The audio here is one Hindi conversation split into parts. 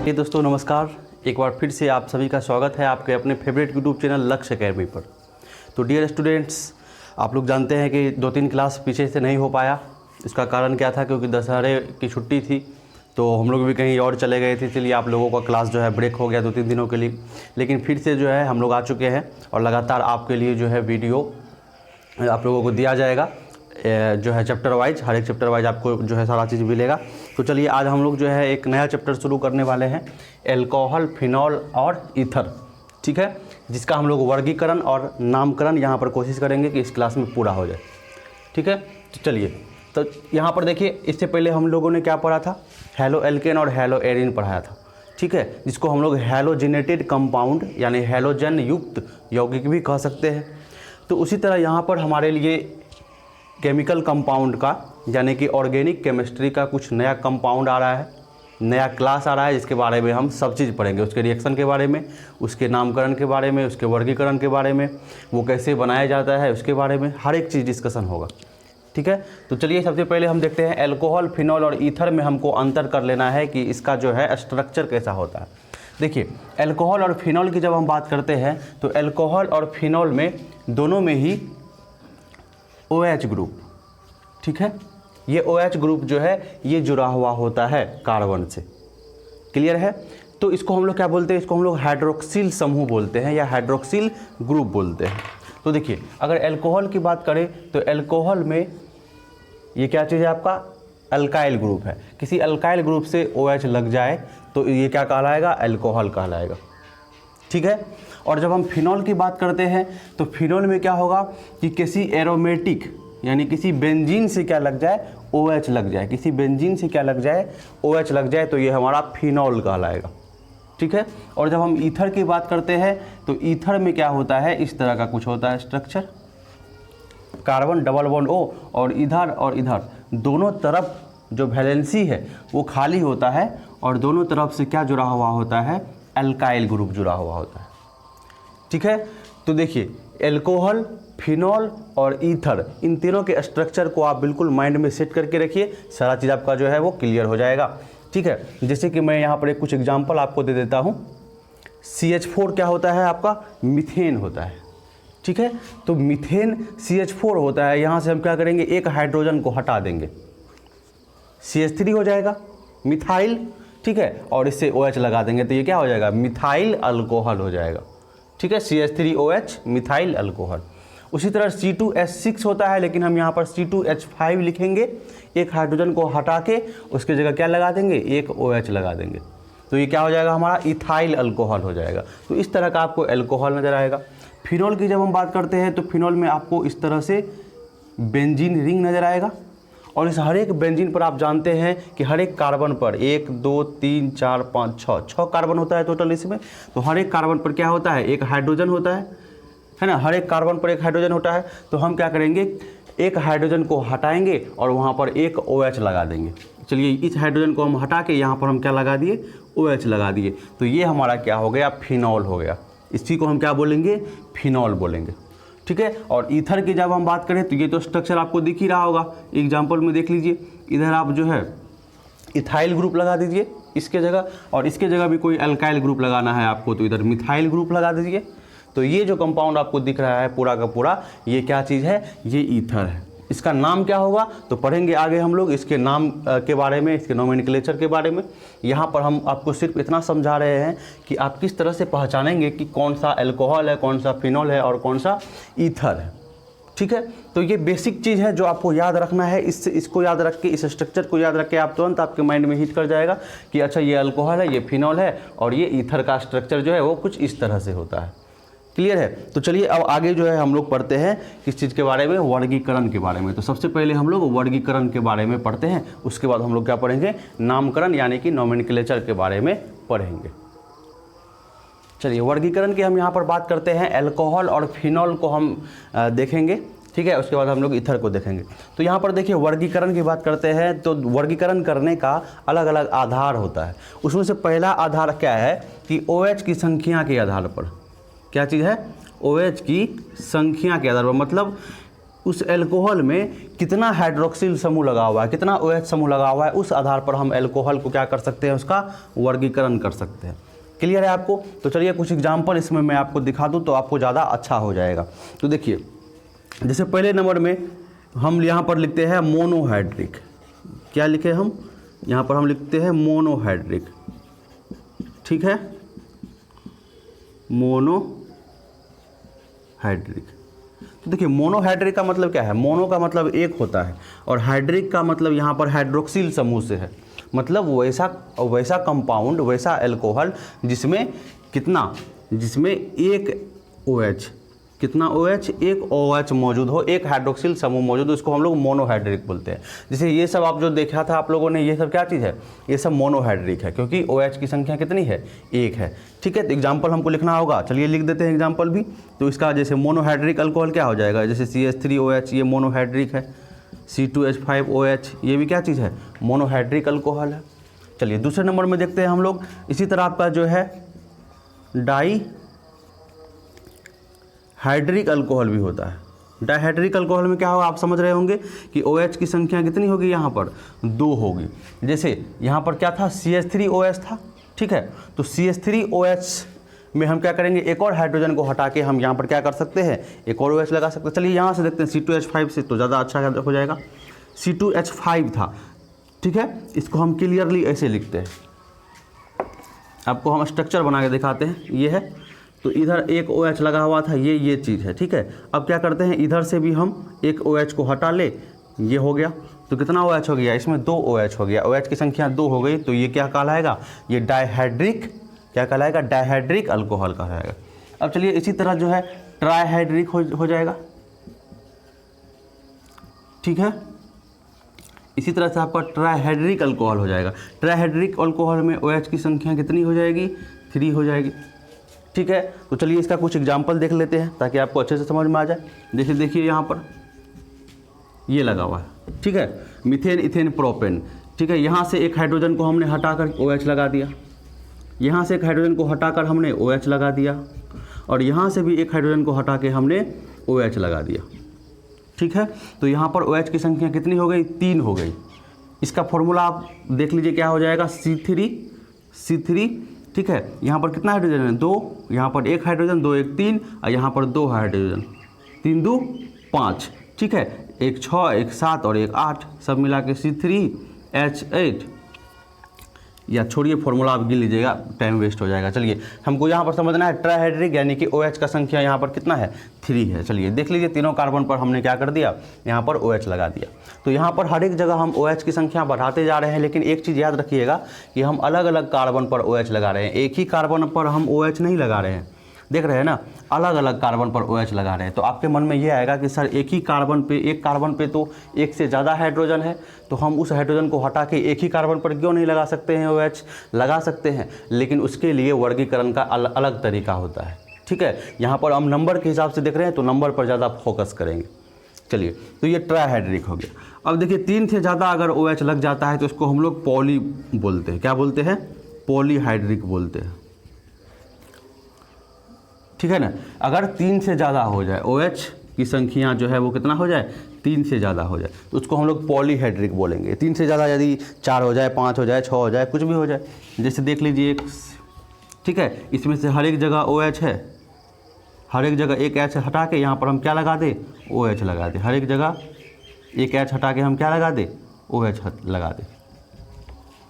ये दोस्तों नमस्कार, एक बार फिर से आप सभी का स्वागत है आपके अपने फेवरेट यूट्यूब चैनल लक्ष्य अकेडमी पर। तो डियर स्टूडेंट्स, आप लोग जानते हैं कि 2-3 क्लास पीछे से नहीं हो पाया। इसका कारण क्या था, क्योंकि दशहरे की छुट्टी थी तो हम लोग भी कहीं और चले गए थे, इसलिए आप लोगों का क्लास जो है ब्रेक हो गया 2-3 दिनों के लिए। लेकिन फिर से जो है हम लोग आ चुके हैं और लगातार आपके लिए जो है वीडियो आप लोगों को दिया जाएगा, जो है चैप्टर वाइज, हर एक चैप्टर वाइज आपको जो है सारा चीज़ मिलेगा। तो चलिए आज हम लोग जो है एक नया चैप्टर शुरू करने वाले हैं, अल्कोहल, फिनॉल और ईथर, ठीक है, जिसका हम लोग वर्गीकरण और नामकरण यहाँ पर कोशिश करेंगे कि इस क्लास में पूरा हो जाए, ठीक है। तो चलिए, तो यहाँ पर देखिए, इससे पहले हम लोगों ने क्या पढ़ा था, हैलो एल्केन और हैलो एरिन पढ़ाया था, ठीक है, जिसको हम लोग हैलोजेनेटेड कंपाउंड यानी हैलोजन युक्त यौगिक भी कह सकते हैं। तो उसी तरह यहाँ पर हमारे लिए केमिकल कंपाउंड का यानी कि ऑर्गेनिक केमिस्ट्री का कुछ नया कंपाउंड आ रहा है, नया क्लास आ रहा है, जिसके बारे में हम सब चीज़ पढ़ेंगे, उसके रिएक्शन के बारे में, उसके नामकरण के बारे में, उसके वर्गीकरण के बारे में, वो कैसे बनाया जाता है उसके बारे में, हर एक चीज़ डिस्कशन होगा, ठीक है। तो चलिए सबसे पहले हम देखते हैं अल्कोहल, फिनॉल और ईथर में हमको अंतर कर लेना है कि इसका जो है स्ट्रक्चर कैसा होता है। देखिए, अल्कोहल और फिनॉल की जब हम बात करते हैं तो अल्कोहल और फिनॉल में दोनों में ही OH ग्रुप, ठीक है, ये OH ग्रुप जो है ये जुड़ा हुआ होता है कार्बन से, क्लियर है। तो इसको हम लोग क्या बोलते हैं, इसको हम लोग हाइड्रोक्सिल समूह बोलते हैं या हाइड्रोक्सिल ग्रुप बोलते हैं। तो देखिए, अगर अल्कोहल की बात करें तो अल्कोहल में ये क्या चीज़ है, आपका अल्काइल ग्रुप है। किसी अल्काइल ग्रुप से OH लग जाए तो ये क्या कहलाएगा, अल्कोहल कहलाएगा, ठीक है। और जब हम फिनॉल की बात करते हैं तो फिनॉल में क्या होगा कि किसी एरोमेटिक यानी किसी बेंजीन से क्या लग जाए, OH लग जाए, किसी बेंजीन से क्या लग जाए, OH लग जाए, तो ये हमारा फिनॉल कहलाएगा, ठीक है। और जब हम ईथर की बात करते हैं तो ईथर में क्या होता है, इस तरह का कुछ होता है structure, carbon double bond O और इधर दोनों तरफ जो वैलेंसी है वो खाली होता है और दोनों तरफ से क्या जुड़ा हुआ होता है, अल्काइल ग्रुप जुड़ा हुआ होता है, ठीक है। तो देखिए, अल्कोहल, फिनॉल और ईथर, इन तीनों के स्ट्रक्चर को आप बिल्कुल माइंड में सेट करके रखिए, सारा चीज़ आपका जो है वो क्लियर हो जाएगा, ठीक है। जैसे कि मैं यहाँ पर कुछ एग्जांपल आपको दे देता हूँ। CH4 क्या होता है, आपका मीथेन होता है, ठीक है। तो मीथेन CH4 होता है, यहाँ से हम क्या करेंगे, एक हाइड्रोजन को हटा देंगे, CH3 हो जाएगा मिथाइल, ठीक है, और इससे OH लगा देंगे तो ये क्या हो जाएगा, मिथाइल अल्कोहल हो जाएगा, ठीक है, CH3OH मिथाइल अल्कोहल। उसी तरह C2H6 होता है, लेकिन हम यहाँ पर C2H5 लिखेंगे, एक हाइड्रोजन को हटा के उसके जगह क्या लगा देंगे, एक OH लगा देंगे, तो ये क्या हो जाएगा, हमारा इथाइल अल्कोहल हो जाएगा। तो इस तरह का आपको अल्कोहल नज़र आएगा। फिनॉल की जब हम बात करते हैं तो फिनॉल में आपको इस तरह से बेंजीन रिंग नज़र आएगा, और इस हर एक बेंजीन पर आप जानते हैं कि हर एक कार्बन पर 1 2 3 4 5 6 कार्बन होता है टोटल इसमें। तो हर एक कार्बन पर क्या होता है, एक हाइड्रोजन होता है ना, हर एक कार्बन पर एक हाइड्रोजन होता है। तो हम क्या करेंगे, एक हाइड्रोजन को हटाएंगे और वहाँ पर एक OH लगा देंगे। चलिए, इस हाइड्रोजन को हम हटा के यहाँ पर हम क्या लगा दिए, OH लगा दिए, तो ये हमारा क्या हो गया, फिनॉल हो गया। इसी को हम क्या बोलेंगे, फिनॉल बोलेंगे, ठीक है। और ईथर की जब हम बात करें तो ये तो स्ट्रक्चर आपको दिख ही रहा होगा, एग्जाम्पल में देख लीजिए, इधर आप जो है इथाइल ग्रुप लगा दीजिए इसके जगह, और इसके जगह भी कोई अल्काइल ग्रुप लगाना है आपको तो इधर मिथाइल ग्रुप लगा दीजिए। तो ये जो कंपाउंड आपको दिख रहा है पूरा का पूरा, ये क्या चीज़ है, ये ईथर है। इसका नाम क्या होगा तो पढ़ेंगे आगे हम लोग इसके नाम के बारे में, इसके नोमेनक्लेचर के बारे में। यहाँ पर हम आपको सिर्फ इतना समझा रहे हैं कि आप किस तरह से पहचानेंगे कि कौन सा अल्कोहल है, कौन सा फिनॉल है और कौन सा ईथर है, ठीक है। तो ये बेसिक चीज़ है जो आपको याद रखना है। इसको याद रख के, इस स्ट्रक्चर को याद रख के आप तुरंत आपके माइंड में हिट कर जाएगा कि अच्छा ये अल्कोहल है, ये फिनॉल है और ये ईथर का स्ट्रक्चर जो है वो कुछ इस तरह से होता है, क्लियर है। तो चलिए अब आगे जो है हम लोग पढ़ते हैं किस चीज़ के बारे में, वर्गीकरण के बारे में। तो सबसे पहले हम लोग वर्गीकरण के बारे में पढ़ते हैं, उसके बाद हम लोग क्या पढ़ेंगे, नामकरण यानी कि नोमेनक्लेचर के बारे में पढ़ेंगे। चलिए, वर्गीकरण की हम यहाँ पर बात करते हैं, अल्कोहल और फिनॉल को हम देखेंगे, ठीक है, उसके बाद हम लोग ईथर को देखेंगे। तो यहाँ पर देखिए, वर्गीकरण की बात करते हैं तो वर्गीकरण करने का अलग अलग आधार होता है। उसमें से पहला आधार क्या है कि OH की संख्या के आधार पर, क्या चीज़ है, OH की संख्या के आधार पर, मतलब उस एल्कोहल में कितना हाइड्रोक्सिल समूह लगा हुआ है, कितना OH समूह लगा हुआ है, उस आधार पर हम एल्कोहल को क्या कर सकते हैं, उसका वर्गीकरण कर सकते हैं। क्लियर है आपको? तो चलिए कुछ एग्जाम्पल इसमें मैं आपको दिखा दूँ तो आपको ज़्यादा अच्छा हो जाएगा। तो देखिए, जैसे पहले नंबर में हम यहाँ पर लिखते हैं मोनोहाइड्रिक। क्या लिखे हम यहाँ पर? हम लिखते हैं मोनोहाइड्रिक। ठीक है, मोनोहाइड्रिक। तो देखिए, मोनोहाइड्रिक का मतलब क्या है? मोनो का मतलब एक होता है और हाइड्रिक का मतलब यहाँ पर हाइड्रोक्सिल समूह से है। मतलब वैसा कंपाउंड, वैसा एल्कोहल जिसमें कितना, जिसमें एक OH, कितना OH, एक OH मौजूद हो, एक हाइड्रोक्सिल समूह मौजूद हो, इसको हम लोग मोनोहाइड्रिक बोलते हैं। जैसे ये सब आप जो देखा था आप लोगों ने, ये सब क्या चीज़ है? ये सब मोनोहाइड्रिक है, क्योंकि OH की संख्या कितनी है? एक है। ठीक है, तो एग्जाम्पल हमको लिखना होगा। चलिए लिख देते हैं एग्जाम्पल भी। तो इसका जैसे मोनोहाइड्रिक अल्कोहल क्या हो जाएगा? जैसे CH3OH, ये मोनोहाइड्रिक है। C2H5OH, ये भी क्या चीज़ है? मोनोहाइड्रिक अल्कोहल है। चलिए दूसरे नंबर में देखते हैं हम लोग। इसी तरह आपका जो है डाईहाइड्रिक अल्कोहल भी होता है। डाईहाइड्रिक अल्कोहल में क्या होगा? आप समझ रहे होंगे कि OH की संख्या कितनी होगी? यहाँ पर 2 होगी। जैसे यहाँ पर क्या था? CH3OH था। ठीक है, तो CH3OH में हम क्या करेंगे? एक और हाइड्रोजन को हटा के हम यहाँ पर क्या कर सकते हैं? एक और OH लगा सकते हैं। चलिए यहाँ से देखते हैं, C2H5 से तो ज़्यादा अच्छा हो जाएगा। C2H5 था। ठीक है, इसको हम क्लियरली ऐसे लिखते हैं। आपको हम स्ट्रक्चर बना के दिखाते हैं। ये है, तो इधर एक OH लगा हुआ था, ये चीज़ है। ठीक है, अब क्या करते हैं? इधर से भी हम एक OH को हटा ले, ये हो गया। तो कितना OH हो गया? इसमें 2 OH हो गया। OH की संख्या 2 हो गई, तो ये क्या कहलाएगा? ये डाईहाइड्रिक, क्या कहलाएगा? डाईहाइड्रिक अल्कोहल कहलाएगा। अब चलिए इसी तरह जो है ट्राईहाइड्रिक हो जाएगा। ठीक है, इसी तरह से आपका ट्राईहाइड्रिक अल्कोहल हो जाएगा। ट्राईहाइड्रिक अल्कोहल में OH की संख्या कितनी हो जाएगी? 3 हो जाएगी। ठीक है, तो चलिए इसका कुछ एग्जाम्पल देख लेते हैं ताकि आपको अच्छे से समझ में आ जाए। जैसे देखिए यहाँ पर ये लगा हुआ है। ठीक है, मीथेन, इथेन, प्रोपेन। ठीक है, यहाँ से एक हाइड्रोजन को हमने हटाकर OH लगा दिया, यहाँ से एक हाइड्रोजन को हटाकर हमने OH लगा दिया, और यहाँ से भी एक हाइड्रोजन को हटा के हमने OH लगा दिया। ठीक है, तो यहाँ पर OH की संख्या कितनी हो गई? 3 हो गई। इसका फॉर्मूला आप देख लीजिए क्या हो जाएगा? C3। ठीक है, यहाँ पर कितना हाइड्रोजन है? 2, यहाँ पर एक हाइड्रोजन, 2 1 3, और यहाँ पर 2 हाइड्रोजन, 3 2 5। ठीक है, एक 6, एक 7 और एक 8, सब मिला के C3H8। या छोड़िए, फॉर्मूला आप गिन लीजिएगा, टाइम वेस्ट हो जाएगा। चलिए हमको यहाँ पर समझना है ट्राईहाइड्रिक, यानी कि OH का संख्या यहाँ पर कितना है? 3 है। चलिए देख लीजिए, तीनों कार्बन पर हमने क्या कर दिया? यहाँ पर OH लगा दिया। तो यहाँ पर हर एक जगह हम OH की संख्या बढ़ाते जा रहे हैं, लेकिन एक चीज़ याद रखिएगा कि हम अलग अलग कार्बन पर OH लगा रहे हैं, एक ही कार्बन पर हम OH नहीं लगा रहे हैं। देख रहे हैं ना, अलग अलग कार्बन पर OH लगा रहे हैं। तो आपके मन में ये आएगा कि सर एक ही कार्बन पे, एक कार्बन पे तो एक से ज़्यादा हाइड्रोजन है, तो हम उस हाइड्रोजन को हटा के एक ही कार्बन पर क्यों नहीं लगा सकते हैं OH? लगा सकते हैं, लेकिन उसके लिए वर्गीकरण का अलग तरीका होता है। ठीक है, यहाँ पर हम नंबर के हिसाब से देख रहे हैं तो नंबर पर ज़्यादा फोकस करेंगे। चलिए, तो ये ट्राईहाइड्रिक हो गया। अब देखिए, 3 से ज़्यादा अगर OH लग जाता है तो इसको हम लोग पॉली बोलते हैं। क्या बोलते हैं? पॉलीहाइड्रिक बोलते हैं। ठीक है ना, अगर 3 से ज़्यादा हो जाए, OH की संख्या जो है वो कितना हो जाए? 3 से ज़्यादा हो जाए, तो उसको हम लोग पॉलीहाइड्रिक बोलेंगे। 3 से ज़्यादा यदि 4 हो जाए, 5 हो जाए, 6 हो जाए, कुछ भी हो जाए। जैसे देख लीजिए एक, ठीक है, इसमें से हर एक जगह OH है, हर एक जगह एक H हटा के यहाँ पर हम क्या लगा दें? OH लगा दें। हर एक जगह एक H हटा के हम क्या लगा दें? OH लगा दें।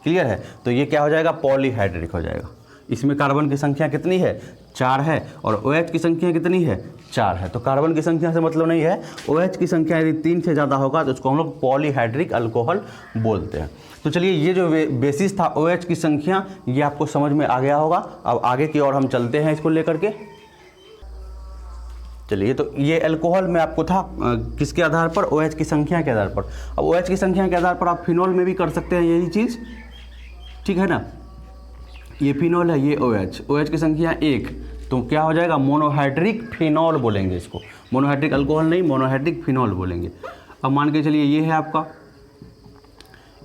क्लियर है? तो ये क्या हो जाएगा? पॉलीहाइड्रिक हो जाएगा। इसमें कार्बन की संख्या कितनी है? 4 है, और OH की संख्या कितनी है? 4 है। तो कार्बन की संख्या से मतलब नहीं है, OH की संख्या यदि 3 से ज़्यादा होगा तो उसको हम लोग पॉलीहाइड्रिक अल्कोहल बोलते हैं। तो चलिए, ये जो बेसिस था OH की संख्या, ये आपको समझ में आ गया होगा। अब आगे की ओर हम चलते हैं इसको लेकर के। चलिए, तो ये अल्कोहल में आपको था किसके आधार पर? OH की संख्या के आधार पर। अब OH की संख्या के आधार पर आप फिनॉल में भी कर सकते हैं यही चीज़। ठीक है ना, ये फिनॉल है, ये OH की संख्या 1, तो क्या हो जाएगा? मोनोहाइड्रिक फिनॉल बोलेंगे इसको। मोनोहाइड्रिक अल्कोहल नहीं, मोनोहाइड्रिक फिनॉल बोलेंगे। अब मान के चलिए ये है आपका,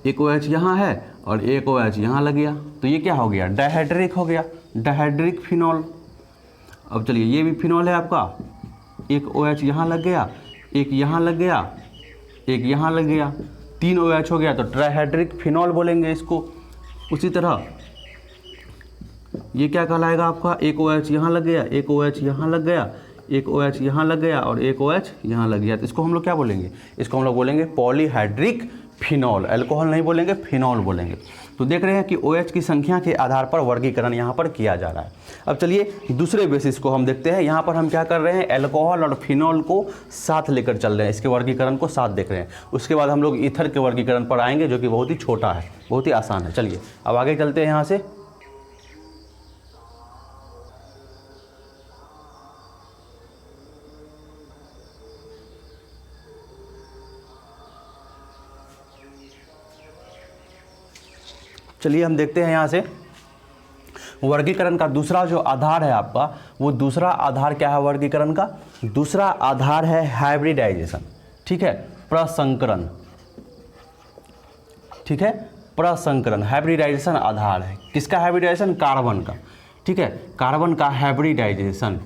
एक OH यहाँ है और एक OH यहाँ लग गया, तो ये क्या हो गया? डाईहाइड्रिक हो गया, डाईहाइड्रिक फिनॉल। अब चलिए, ये भी फिनॉल है आपका, एक OH यहाँ लग गया, एक यहाँ लग गया, एक यहाँ लग गया, 3 OH हो गया तो ट्राइहाइड्रिक फिनॉल बोलेंगे इसको। उसी तरह ये क्या कहलाएगा आपका, एक OH यहाँ लग गया, एक OH यहाँ लग गया, एक OH यहाँ लग गया और एक OH यहाँ लग गया, तो इसको हम लोग क्या बोलेंगे, इसको हम लोग बोलेंगे पॉलीहाइड्रिक फिनॉल। अल्कोहल नहीं बोलेंगे, फिनॉल बोलेंगे। तो देख रहे हैं कि OH की संख्या के आधार पर वर्गीकरण यहाँ पर किया जा रहा है। अब चलिए दूसरे बेसिस को हम देखते हैं। यहाँ पर हम क्या कर रहे हैं, अल्कोहल और फिनॉल को साथ लेकर चल रहे हैं, इसके वर्गीकरण को साथ देख रहे हैं। उसके बाद हम लोग ईथर के वर्गीकरण पर आएंगे जो कि बहुत ही छोटा है, बहुत ही आसान है। चलिए अब आगे चलते हैं यहाँ से। चलिए हम देखते हैं यहाँ से वर्गीकरण का दूसरा जो आधार है आपका, वो दूसरा आधार क्या है वर्गीकरण का, दूसरा आधार है हाइब्रिडाइजेशन। ठीक है, प्रसंकरण। ठीक है, प्रसंकरण हाइब्रिडाइजेशन आधार है। किसका हाइब्रिडाइजेशन, कार्बन का। ठीक है, कार्बन का हाइब्रिडाइजेशन,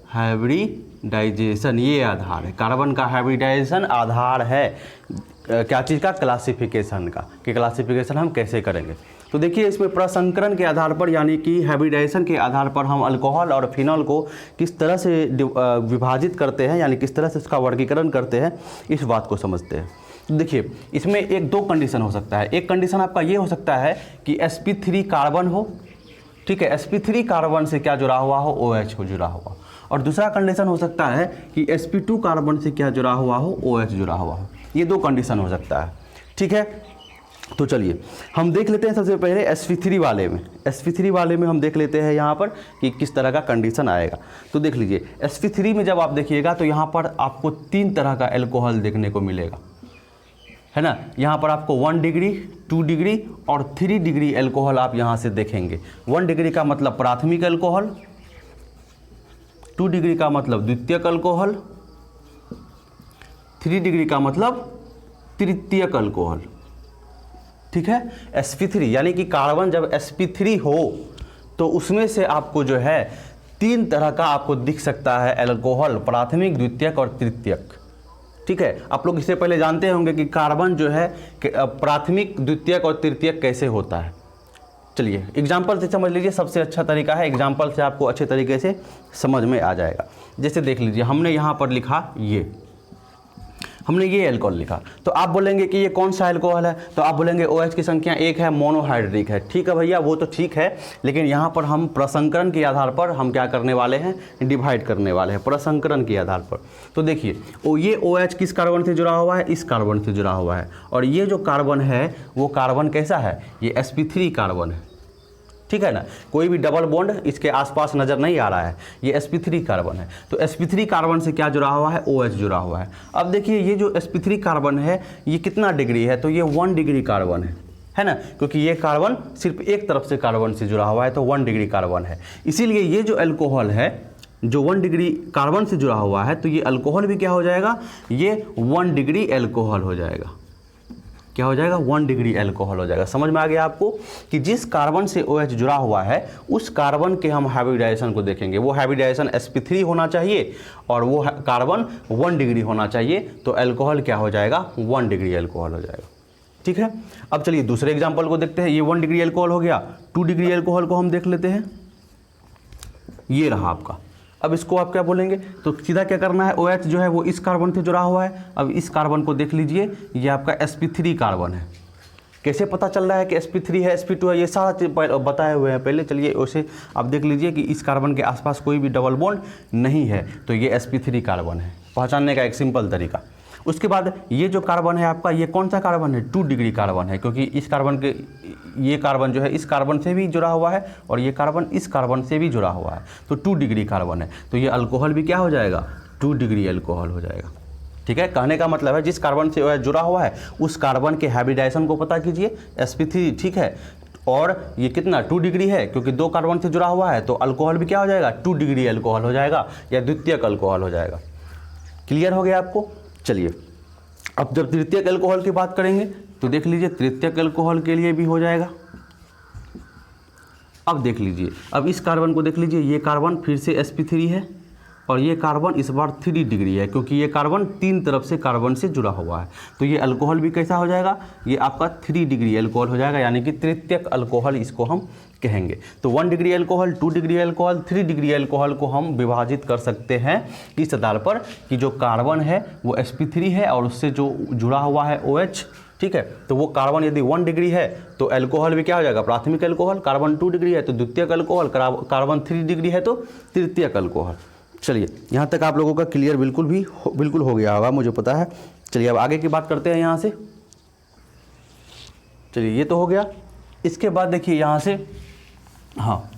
हाइब्रिडाइजेशन ये आधार है। कार्बन का हाइब्रिडाइजेशन आधार है क्या चीज़ का, क्लासिफिकेशन का, कि क्लासिफिकेशन हम कैसे करेंगे। तो देखिए इसमें प्रसंकरण के आधार पर यानी कि हाइब्रिडाइजेशन के आधार पर हम अल्कोहल और फिनॉल को किस तरह से विभाजित करते हैं, यानी किस तरह से उसका वर्गीकरण करते हैं, इस बात को समझते हैं। तो देखिए इसमें एक दो कंडीशन हो सकता है। एक कंडीशन आपका ये हो सकता है कि sp3 कार्बन हो। ठीक है, sp3 कार्बन से क्या जुड़ा हुआ हो, OH को जुड़ा हुआ। और दूसरा कंडीशन हो सकता है कि sp2 कार्बन से क्या जुड़ा हुआ हो, OH जुड़ा हुआ हो। ये दो कंडीशन हो सकता है। ठीक है, तो चलिए हम देख लेते हैं सबसे पहले sp3 वाले में। sp3 वाले में हम देख लेते हैं यहाँ पर कि किस तरह का कंडीशन आएगा। तो देख लीजिए sp3 में जब आप देखिएगा तो यहाँ पर आपको 3 तरह का अल्कोहल देखने को मिलेगा, है ना। यहाँ पर आपको 1 डिग्री, 2 डिग्री और 3 डिग्री अल्कोहल आप यहाँ से देखेंगे। 1 डिग्री का मतलब प्राथमिक अल्कोहल, 2 डिग्री का मतलब द्वितीयक अल्कोहल, 3 डिग्री का मतलब तृतीयक अल्कोहल। ठीक है, sp3 यानी कि कार्बन जब sp3 हो तो उसमें से आपको जो है 3 तरह का आपको दिख सकता है अल्कोहल, प्राथमिक, द्वितीयक और तृतीयक। ठीक है, आप लोग इससे पहले जानते होंगे कि कार्बन जो है प्राथमिक, द्वितीयक और तृतीयक कैसे होता है। चलिए एग्जाम्पल से समझ लीजिए, सबसे अच्छा तरीका है एग्जाम्पल से, आपको अच्छे तरीके से समझ में आ जाएगा। जैसे देख लीजिए हमने यहाँ पर लिखा हमने ये अल्कोहल लिखा, तो आप बोलेंगे कि ये कौन सा अल्कोहल है, तो आप बोलेंगे OH की संख्या 1 है, मोनोहाइड्रिक है। ठीक है भैया, वो तो ठीक है, लेकिन यहाँ पर हम प्रसंकरण के आधार पर हम क्या करने वाले हैं, डिवाइड करने वाले हैं प्रसंकरण के आधार पर। तो देखिए ये OH किस कार्बन से जुड़ा हुआ है, इस कार्बन से जुड़ा हुआ है। और ये जो कार्बन है वो कार्बन कैसा है, ये sp3 कार्बन है। ठीक है ना, कोई भी डबल बॉन्ड इसके आसपास नज़र नहीं आ रहा है, ये sp3 कार्बन है। तो sp3 कार्बन से क्या जुड़ा हुआ है, OH जुड़ा हुआ है। अब देखिए ये जो sp3 कार्बन है ये कितना डिग्री है, तो ये 1 डिग्री कार्बन है ना, क्योंकि ये कार्बन सिर्फ एक तरफ से कार्बन से जुड़ा हुआ है, तो 1 डिग्री कार्बन है। इसीलिए ये जो अल्कोहल है जो 1 डिग्री कार्बन से जुड़ा हुआ है, तो ये अल्कोहल भी क्या हो जाएगा, ये 1 डिग्री अल्कोहल हो जाएगा। क्या हो जाएगा, 1 डिग्री अल्कोहल हो जाएगा। समझ में आ गया आपको कि जिस कार्बन से OH जुड़ा हुआ है उस कार्बन के हम हाइब्रिडाइजेशन को देखेंगे। वो हाइब्रिडाइजेशन sp3 होना चाहिए और वो कार्बन 1 डिग्री होना चाहिए, तो अल्कोहल क्या हो जाएगा, 1 डिग्री अल्कोहल हो जाएगा। ठीक है, अब चलिए दूसरे एग्जाम्पल को देखते हैं। ये 1 डिग्री अल्कोहल हो गया, 2 डिग्री अल्कोहल को हम देख लेते हैं। ये रहा आपका। अब इसको आप क्या बोलेंगे, तो सीधा क्या करना है, OH जो है वो इस कार्बन से जुड़ा हुआ है। अब इस कार्बन को देख लीजिए, ये आपका sp3 कार्बन है। कैसे पता चल रहा है कि sp3 है, sp2 है, ये सारा चीज़ बताए हुए हैं पहले। चलिए उसे आप देख लीजिए कि इस कार्बन के आसपास कोई भी डबल बॉन्ड नहीं है, तो ये sp3 कार्बन है, पहचानने का एक सिंपल तरीका। उसके बाद ये जो कार्बन है आपका, ये कौन सा कार्बन है, 2 डिग्री कार्बन है, क्योंकि इस कार्बन के ये कार्बन जो है इस कार्बन से भी जुड़ा हुआ है और ये कार्बन इस कार्बन से भी जुड़ा हुआ है, तो 2 डिग्री कार्बन है। तो ये अल्कोहल भी क्या हो जाएगा, 2 डिग्री अल्कोहल हो जाएगा। ठीक है, कहने का मतलब है जिस कार्बन से OH जुड़ा हुआ है उस कार्बन के हाइब्रिडाइजेशन को पता कीजिए, sp3। ठीक है, और ये कितना 2 डिग्री है, क्योंकि 2 कार्बन से जुड़ा हुआ है, तो अल्कोहल भी क्या हो जाएगा, 2 डिग्री अल्कोहल हो जाएगा या द्वितीयक अल्कोहल हो जाएगा। क्लियर हो गया आपको। चलिए अब जब तृतीयक अल्कोहल की बात करेंगे तो देख लीजिए तृतीयक अल्कोहल के लिए भी हो जाएगा। अब देख लीजिए, अब इस कार्बन को देख लीजिए, ये कार्बन फिर से sp3 है, और ये कार्बन इस बार 3 डिग्री है, क्योंकि ये कार्बन 3 तरफ से कार्बन से जुड़ा हुआ है। तो ये अल्कोहल भी कैसा हो जाएगा, ये आपका 3 डिग्री अल्कोहल हो जाएगा, यानी कि तृतीयक अल्कोहल इसको हम कहेंगे। तो 1 degree alcohol, 2 degree alcohol, 3 degree alcohol को हम विभाजित कर सकते हैं इस आधार पर कि जो कार्बन है वो sp3 है और उससे जो जुड़ा हुआ है OH, ठीक है। तो वो कार्बन यदि 1 डिग्री है तो अल्कोहल भी क्या हो जाएगा, प्राथमिक अल्कोहल। कार्बन 2 डिग्री है तो द्वितीयक अल्कोहल। कार्बन 3 डिग्री है तो तृतीयक अल्कोहल। चलिए, यहाँ तक आप लोगों का क्लियर बिल्कुल हो गया होगा, मुझे पता है। चलिए अब आगे की बात करते हैं यहाँ से। चलिए ये तो हो गया। इसके बाद देखिए यहाँ से, हाँ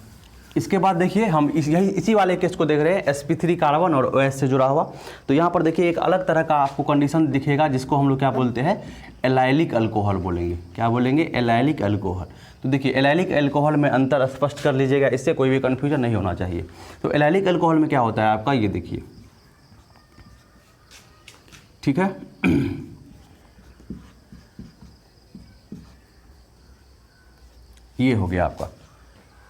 इसके बाद देखिए हम इसी वाले केस को देख रहे हैं, sp3 कार्बन और OH से जुड़ा हुआ। तो यहाँ पर देखिए एक अलग तरह का आपको कंडीशन दिखेगा, जिसको हम लोग क्या बोलते हैं, एलाइलिक अल्कोहल बोलेंगे। क्या बोलेंगे, एलाइलिक अल्कोहल। तो देखिए एलाइलिक अल्कोहल में अंतर स्पष्ट कर लीजिएगा, इससे कोई भी कन्फ्यूजन नहीं होना चाहिए। तो एलाइलिक अल्कोहल में क्या होता है आपका, ये देखिए, ठीक है। ये हो गया आपका।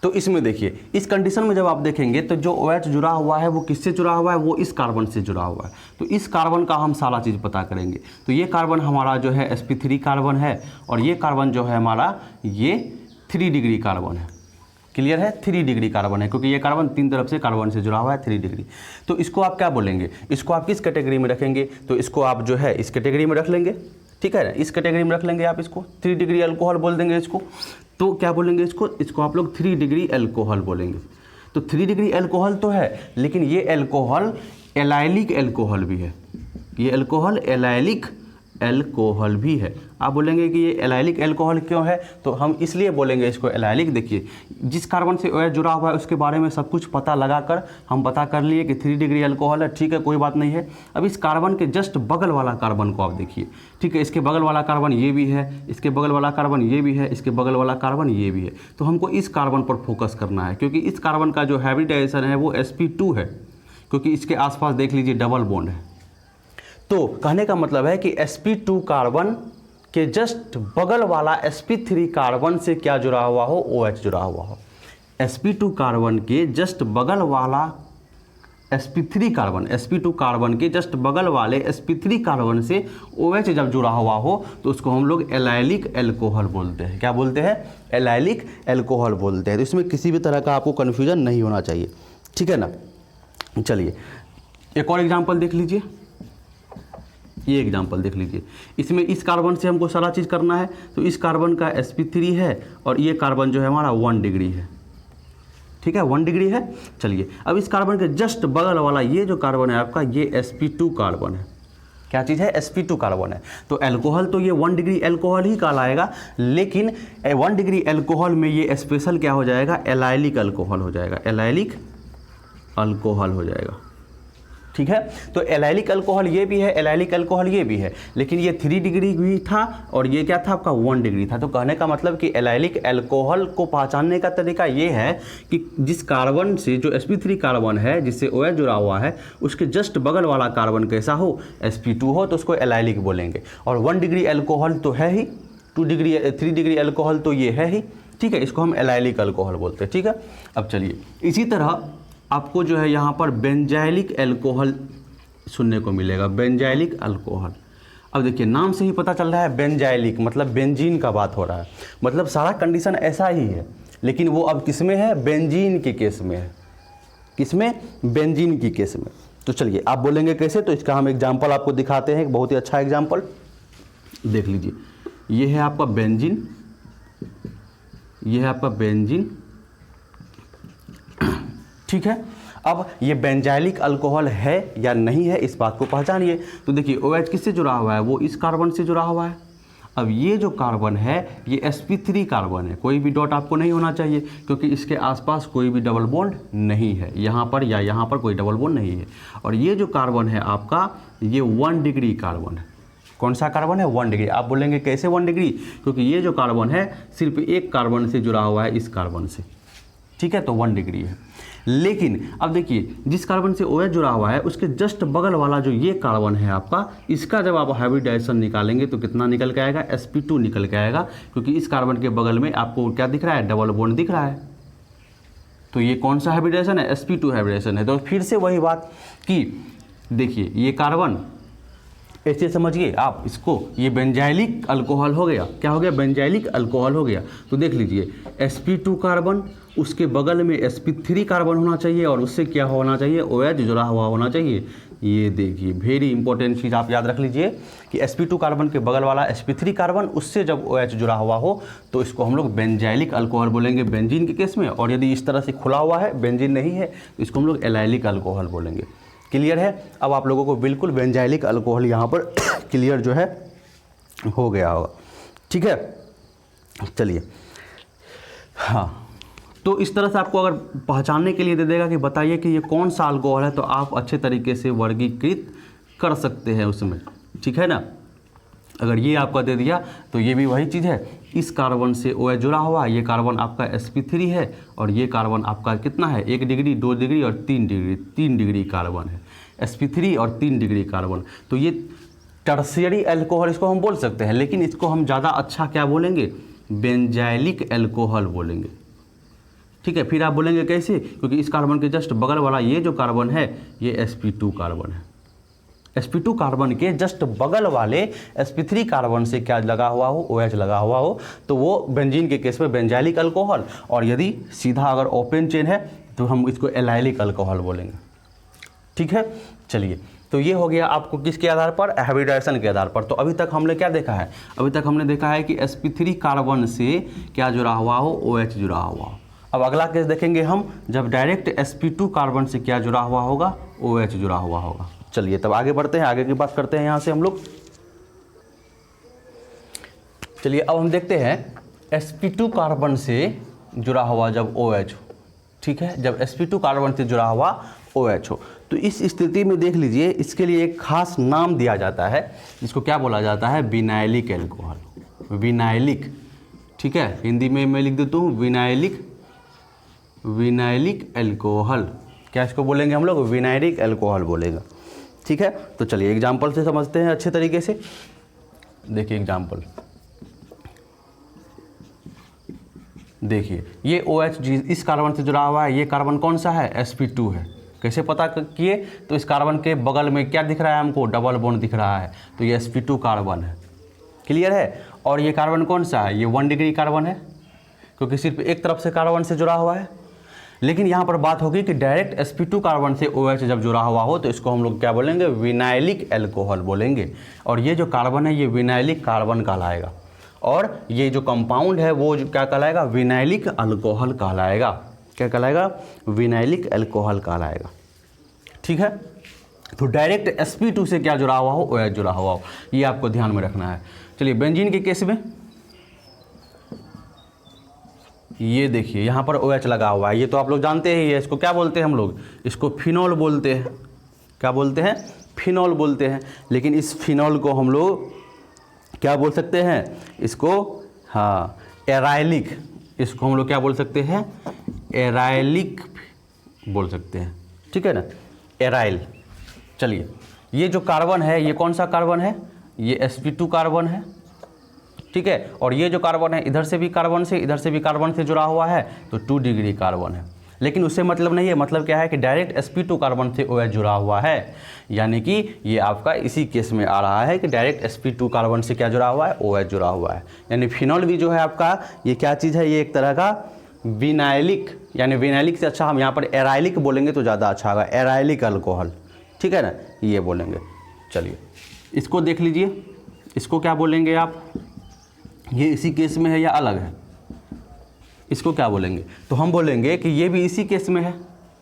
तो इसमें देखिए इस कंडीशन में जब आप देखेंगे तो जो OH जुड़ा हुआ है वो किससे जुड़ा हुआ है, वो इस कार्बन से जुड़ा हुआ है। तो इस कार्बन का हम सारा चीज़ पता करेंगे। तो ये कार्बन हमारा जो है sp3 कार्बन है, और ये कार्बन जो है हमारा ये 3 डिग्री कार्बन है। क्लियर है, 3 डिग्री कार्बन है, क्योंकि ये कार्बन 3 तरफ से कार्बन से जुड़ा हुआ है, 3 डिग्री। तो इसको आप क्या बोलेंगे, इसको आप किस कैटेगरी में रखेंगे, तो इसको आप जो है इस कैटेगरी में रख लेंगे, ठीक है ना, इस कैटेगरी में रख लेंगे आप इसको। 3 डिग्री अल्कोहल बोल देंगे इसको। तो क्या बोलेंगे इसको आप लोग 3 डिग्री अल्कोहल बोलेंगे। तो 3 डिग्री अल्कोहल तो है, लेकिन ये अल्कोहल एलाइलिक अल्कोहल भी है। ये अल्कोहल एलाइलिक अल्कोहल भी है। आप बोलेंगे कि ये एलाइलिक अल्कोहल क्यों है, तो हम इसलिए बोलेंगे इसको एलाइलिक। देखिए जिस कार्बन से OH जुड़ा हुआ है उसके बारे में सब कुछ पता लगाकर हम पता कर लिए कि 3 डिग्री अल्कोहल है, ठीक है, कोई बात नहीं है। अब इस कार्बन के जस्ट बगल वाला कार्बन को आप देखिए, ठीक है, इसके बगल वाला कार्बन ये भी है, इसके बगल वाला कार्बन ये भी है, इसके बगल वाला कार्बन ये भी है। तो हमको इस कार्बन पर फोकस करना है, क्योंकि इस कार्बन का जो हाइब्रिडाइजेशन है वो sp2 है, क्योंकि इसके आसपास देख लीजिए डबल बॉन्ड है। तो कहने का मतलब है कि sp2 कार्बन के जस्ट बगल वाला sp3 कार्बन से क्या जुड़ा हुआ हो, OH जुड़ा हुआ हो। sp2 कार्बन के जस्ट बगल वाला sp3 कार्बन, sp2 कार्बन के जस्ट बगल वाले sp3 कार्बन से OH जब जुड़ा हुआ हो तो उसको हम लोग एलाइलिक अल्कोहल बोलते हैं। क्या बोलते हैं, एलाइलिक अल्कोहल बोलते हैं। तो इसमें किसी भी तरह का आपको कन्फ्यूजन नहीं होना चाहिए, ठीक है ना। चलिए एक और एग्जाम्पल देख लीजिए, ये एग्जाम्पल देख लीजिए। इसमें इस कार्बन से हमको सारा चीज़ करना है। तो इस कार्बन का sp3 है और ये कार्बन जो है हमारा 1 डिग्री है, ठीक है, 1 डिग्री है। चलिए अब इस कार्बन के जस्ट बगल वाला ये जो कार्बन है आपका, ये sp2 कार्बन है। क्या चीज़ है, sp2 कार्बन है। तो अल्कोहल तो ये 1 डिग्री अल्कोहल ही कहलाएगा, लेकिन 1 डिग्री अल्कोहल में ये स्पेशल क्या हो जाएगा, एलाइलिक अल्कोहल हो जाएगा, एलाइलिक अल्कोहल हो जाएगा, ठीक है। तो एलाइलिक अल्कोहल ये भी है, एलाइलिक अल्कोहल ये भी है, लेकिन ये 3 डिग्री भी था और ये क्या था आपका 1 डिग्री था। तो कहने का मतलब कि एलाइलिक अल्कोहल को पहचानने का तरीका ये है कि जिस कार्बन से जो sp3 कार्बन है जिससे OH जुड़ा हुआ है उसके जस्ट बगल वाला कार्बन कैसा हो, sp2 हो, तो उसको एलाइलिक बोलेंगे। और 1 डिग्री अल्कोहल तो है ही, 3 डिग्री अल्कोहल तो ये है ही, ठीक है, इसको हम एलाइलिक अल्कोहल बोलते हैं, ठीक है। अब चलिए इसी तरह आपको जो है यहाँ पर बेंजाइलिक अल्कोहल सुनने को मिलेगा, बेंजाइलिक अल्कोहल। अब देखिए नाम से ही पता चल रहा है बेंजाइलिक मतलब बेंजीन का बात हो रहा है, मतलब सारा कंडीशन ऐसा ही है, लेकिन वो अब किस में है, बेंजीन के केस में है। किस में, बेंजीन की केस में। तो चलिए आप बोलेंगे कैसे, तो इसका हम एग्जाम्पल आपको दिखाते हैं, एक बहुत ही अच्छा एग्जाम्पल देख लीजिए। ये है आपका बेंजीन, ये है आपका बेंजीन, ठीक है। अब ये बेंजाइलिक अल्कोहल है या नहीं है इस बात को पहचानिए। तो देखिए OH किससे जुड़ा हुआ है, वो इस कार्बन से जुड़ा हुआ है। अब ये जो कार्बन है ये sp3 कार्बन है, कोई भी डॉट आपको नहीं होना चाहिए क्योंकि इसके आसपास कोई भी डबल बॉन्ड नहीं है, यहाँ पर या यहाँ पर कोई डबल बॉन्ड नहीं है। और ये जो कार्बन है आपका ये 1 डिग्री कार्बन है। कौन सा कार्बन है, 1 डिग्री। आप बोलेंगे कैसे 1 डिग्री, क्योंकि ये जो कार्बन है सिर्फ एक कार्बन से जुड़ा हुआ है, इस कार्बन से, ठीक है, तो 1 डिग्री है। लेकिन अब देखिए जिस कार्बन से OH जुड़ा हुआ है उसके जस्ट बगल वाला जो ये कार्बन है आपका, इसका जब आप हाइब्रिडाइजेशन निकालेंगे तो कितना निकल के आएगा, sp2 निकल के आएगा, क्योंकि इस कार्बन के बगल में आपको क्या दिख रहा है, डबल बॉन्ड दिख रहा है, तो ये कौन सा हाइब्रिडाइजेशन है? sp2 हाइब्रिडाइजेशन है। तो फिर से वही बात कि देखिए ये कार्बन ऐसे समझिए आप इसको, ये बेंजाइलिक अल्कोहल हो गया। क्या हो गया? बेंजाइलिक अल्कोहल हो गया। तो देख लीजिए sp2 कार्बन, उसके बगल में sp3 कार्बन होना चाहिए और उससे क्या होना चाहिए? OH जुड़ा हुआ होना चाहिए। ये देखिए वेरी इंपॉर्टेंट चीज़ आप याद रख लीजिए कि sp2 कार्बन के बगल वाला sp3 कार्बन, उससे जब OH जुड़ा हुआ हो तो इसको हम लोग बेंजाइलिक अल्कोहल बोलेंगे बेंजीन के केस में। और यदि इस तरह से खुला हुआ है, बेंजीन नहीं है, तो इसको हम लोग एलाइलिक अल्कोहल बोलेंगे। क्लियर है? अब आप लोगों को बिल्कुल बेंजाइलिक अल्कोहल यहाँ पर क्लियर जो है हो गया होगा। ठीक है, चलिए। हाँ, तो इस तरह से आपको अगर पहचानने के लिए दे देगा कि बताइए कि ये कौन सा अल्कोहल है, तो आप अच्छे तरीके से वर्गीकृत कर सकते हैं उसमें। ठीक है ना? अगर ये आपका दे दिया तो ये भी वही चीज़ है, इस कार्बन से OH जुड़ा हुआ, ये कार्बन आपका sp3 है और ये कार्बन आपका कितना है? 1 डिग्री, 2 डिग्री और 3 डिग्री, 3 डिग्री कार्बन है, sp3 और 3 डिग्री कार्बन। तो ये टर्शियरी अल्कोहल इसको हम बोल सकते हैं, लेकिन इसको हम ज़्यादा अच्छा क्या बोलेंगे? बेंजाइलिक अल्कोहल बोलेंगे। ठीक है, फिर आप बोलेंगे कैसे? क्योंकि इस कार्बन के जस्ट बगल वाला ये जो कार्बन है ये sp2 कार्बन है। sp2 कार्बन के जस्ट बगल वाले sp3 कार्बन से क्या लगा हुआ हो? OH लगा हुआ हो, तो वो बेंजीन के केस में बेंजाइलिक अल्कोहल, और यदि सीधा अगर ओपन चेन है तो हम इसको एलाइलिक अल्कोहल बोलेंगे। ठीक है, चलिए। तो ये हो गया आपको किसके आधार पर? हाइब्रिडाइजेशन के आधार पर। तो अभी तक हमने क्या देखा है? अभी तक हमने देखा है कि sp3 कार्बन से क्या जुड़ा हुआ हो? OH जुड़ा हुआ हो। अब अगला केस देखेंगे हम, जब डायरेक्ट sp2 कार्बन से क्या जुड़ा हुआ होगा? OH जुड़ा हुआ होगा। चलिए तब आगे बढ़ते हैं, आगे की बात करते हैं यहाँ से हम लोग। चलिए अब हम देखते हैं sp2 कार्बन से जुड़ा हुआ जब OH हो। ठीक है, जब sp2 कार्बन से जुड़ा हुआ OH हो, तो इस स्थिति में देख लीजिए इसके लिए एक खास नाम दिया जाता है, जिसको क्या बोला जाता है? Vinylic alcohol. विनाइलिक, ठीक है, हिंदी में मैं लिख देता हूँ विनाइलिक, विनाइलिक अल्कोहल। क्या इसको बोलेंगे हम लोग? विनाइलिक अल्कोहल बोलेंगे। ठीक है, तो चलिए एग्जाम्पल से समझते हैं अच्छे तरीके से। देखिए एग्जाम्पल, देखिए ये OH इस कार्बन से जुड़ा हुआ है, ये कार्बन कौन सा है? sp2 है। कैसे पता किए? तो इस कार्बन के बगल में क्या दिख रहा है हमको? डबल बॉन्ड दिख रहा है, तो ये sp2 कार्बन है। क्लियर है? और ये कार्बन कौन सा है? ये 1 डिग्री कार्बन है, क्योंकि सिर्फ एक तरफ से कार्बन से जुड़ा हुआ है। लेकिन यहाँ पर बात होगी कि डायरेक्ट sp2 कार्बन से OH जब जुड़ा हुआ हो तो इसको हम लोग क्या बोलेंगे? विनाइलिक अल्कोहल बोलेंगे। और ये जो कार्बन है ये विनाइलिक कार्बन कहलाएगा, और ये जो कंपाउंड है वो क्या कहलाएगा? विनाइलिक अल्कोहल कहलाएगा। क्या कहलाएगा? विनाइलिक अल्कोहल कहलाएगा। ठीक है, तो डायरेक्ट sp2 से क्या जुड़ा हुआ हो? OH जुड़ा हुआ हो, ये आपको ध्यान में रखना है। चलिए बेंजीन के केस में ये देखिए यहाँ पर OH लगा हुआ है, ये तो आप लोग जानते ही है। इसको क्या बोलते हैं हम लोग? इसको फिनॉल बोलते हैं। क्या बोलते हैं? फिनॉल बोलते हैं। लेकिन इस फिनॉल को हम लोग क्या बोल सकते हैं? इसको हाँ एराइलिक, इसको हम लोग क्या बोल सकते हैं? एराइलिक बोल सकते हैं। ठीक है ना, एराइल। चलिए ये जो कार्बन है ये कौन सा कार्बन है? ये sp2 कार्बन है। ठीक है, और ये जो कार्बन है इधर से भी कार्बन से, इधर से भी कार्बन से जुड़ा हुआ है, तो 2 डिग्री कार्बन है। लेकिन उससे मतलब नहीं है, मतलब क्या है कि डायरेक्ट sp2 कार्बन से OH जुड़ा हुआ है, यानी कि ये आपका इसी केस में आ रहा है कि डायरेक्ट sp2 कार्बन से क्या जुड़ा हुआ है? OH जुड़ा हुआ है। यानी फिनॉल भी जो है आपका ये क्या चीज़ है? ये एक तरह का विनाइलिक, यानी विनाइलिक से अच्छा हम यहाँ पर एराइलिक बोलेंगे तो ज़्यादा अच्छा होगा, एराइलिक अल्कोहल। ठीक है ना, ये बोलेंगे। चलिए इसको देख लीजिए, इसको क्या बोलेंगे आप? ये इसी केस में है या अलग है? इसको क्या बोलेंगे? तो हम बोलेंगे कि ये भी इसी केस में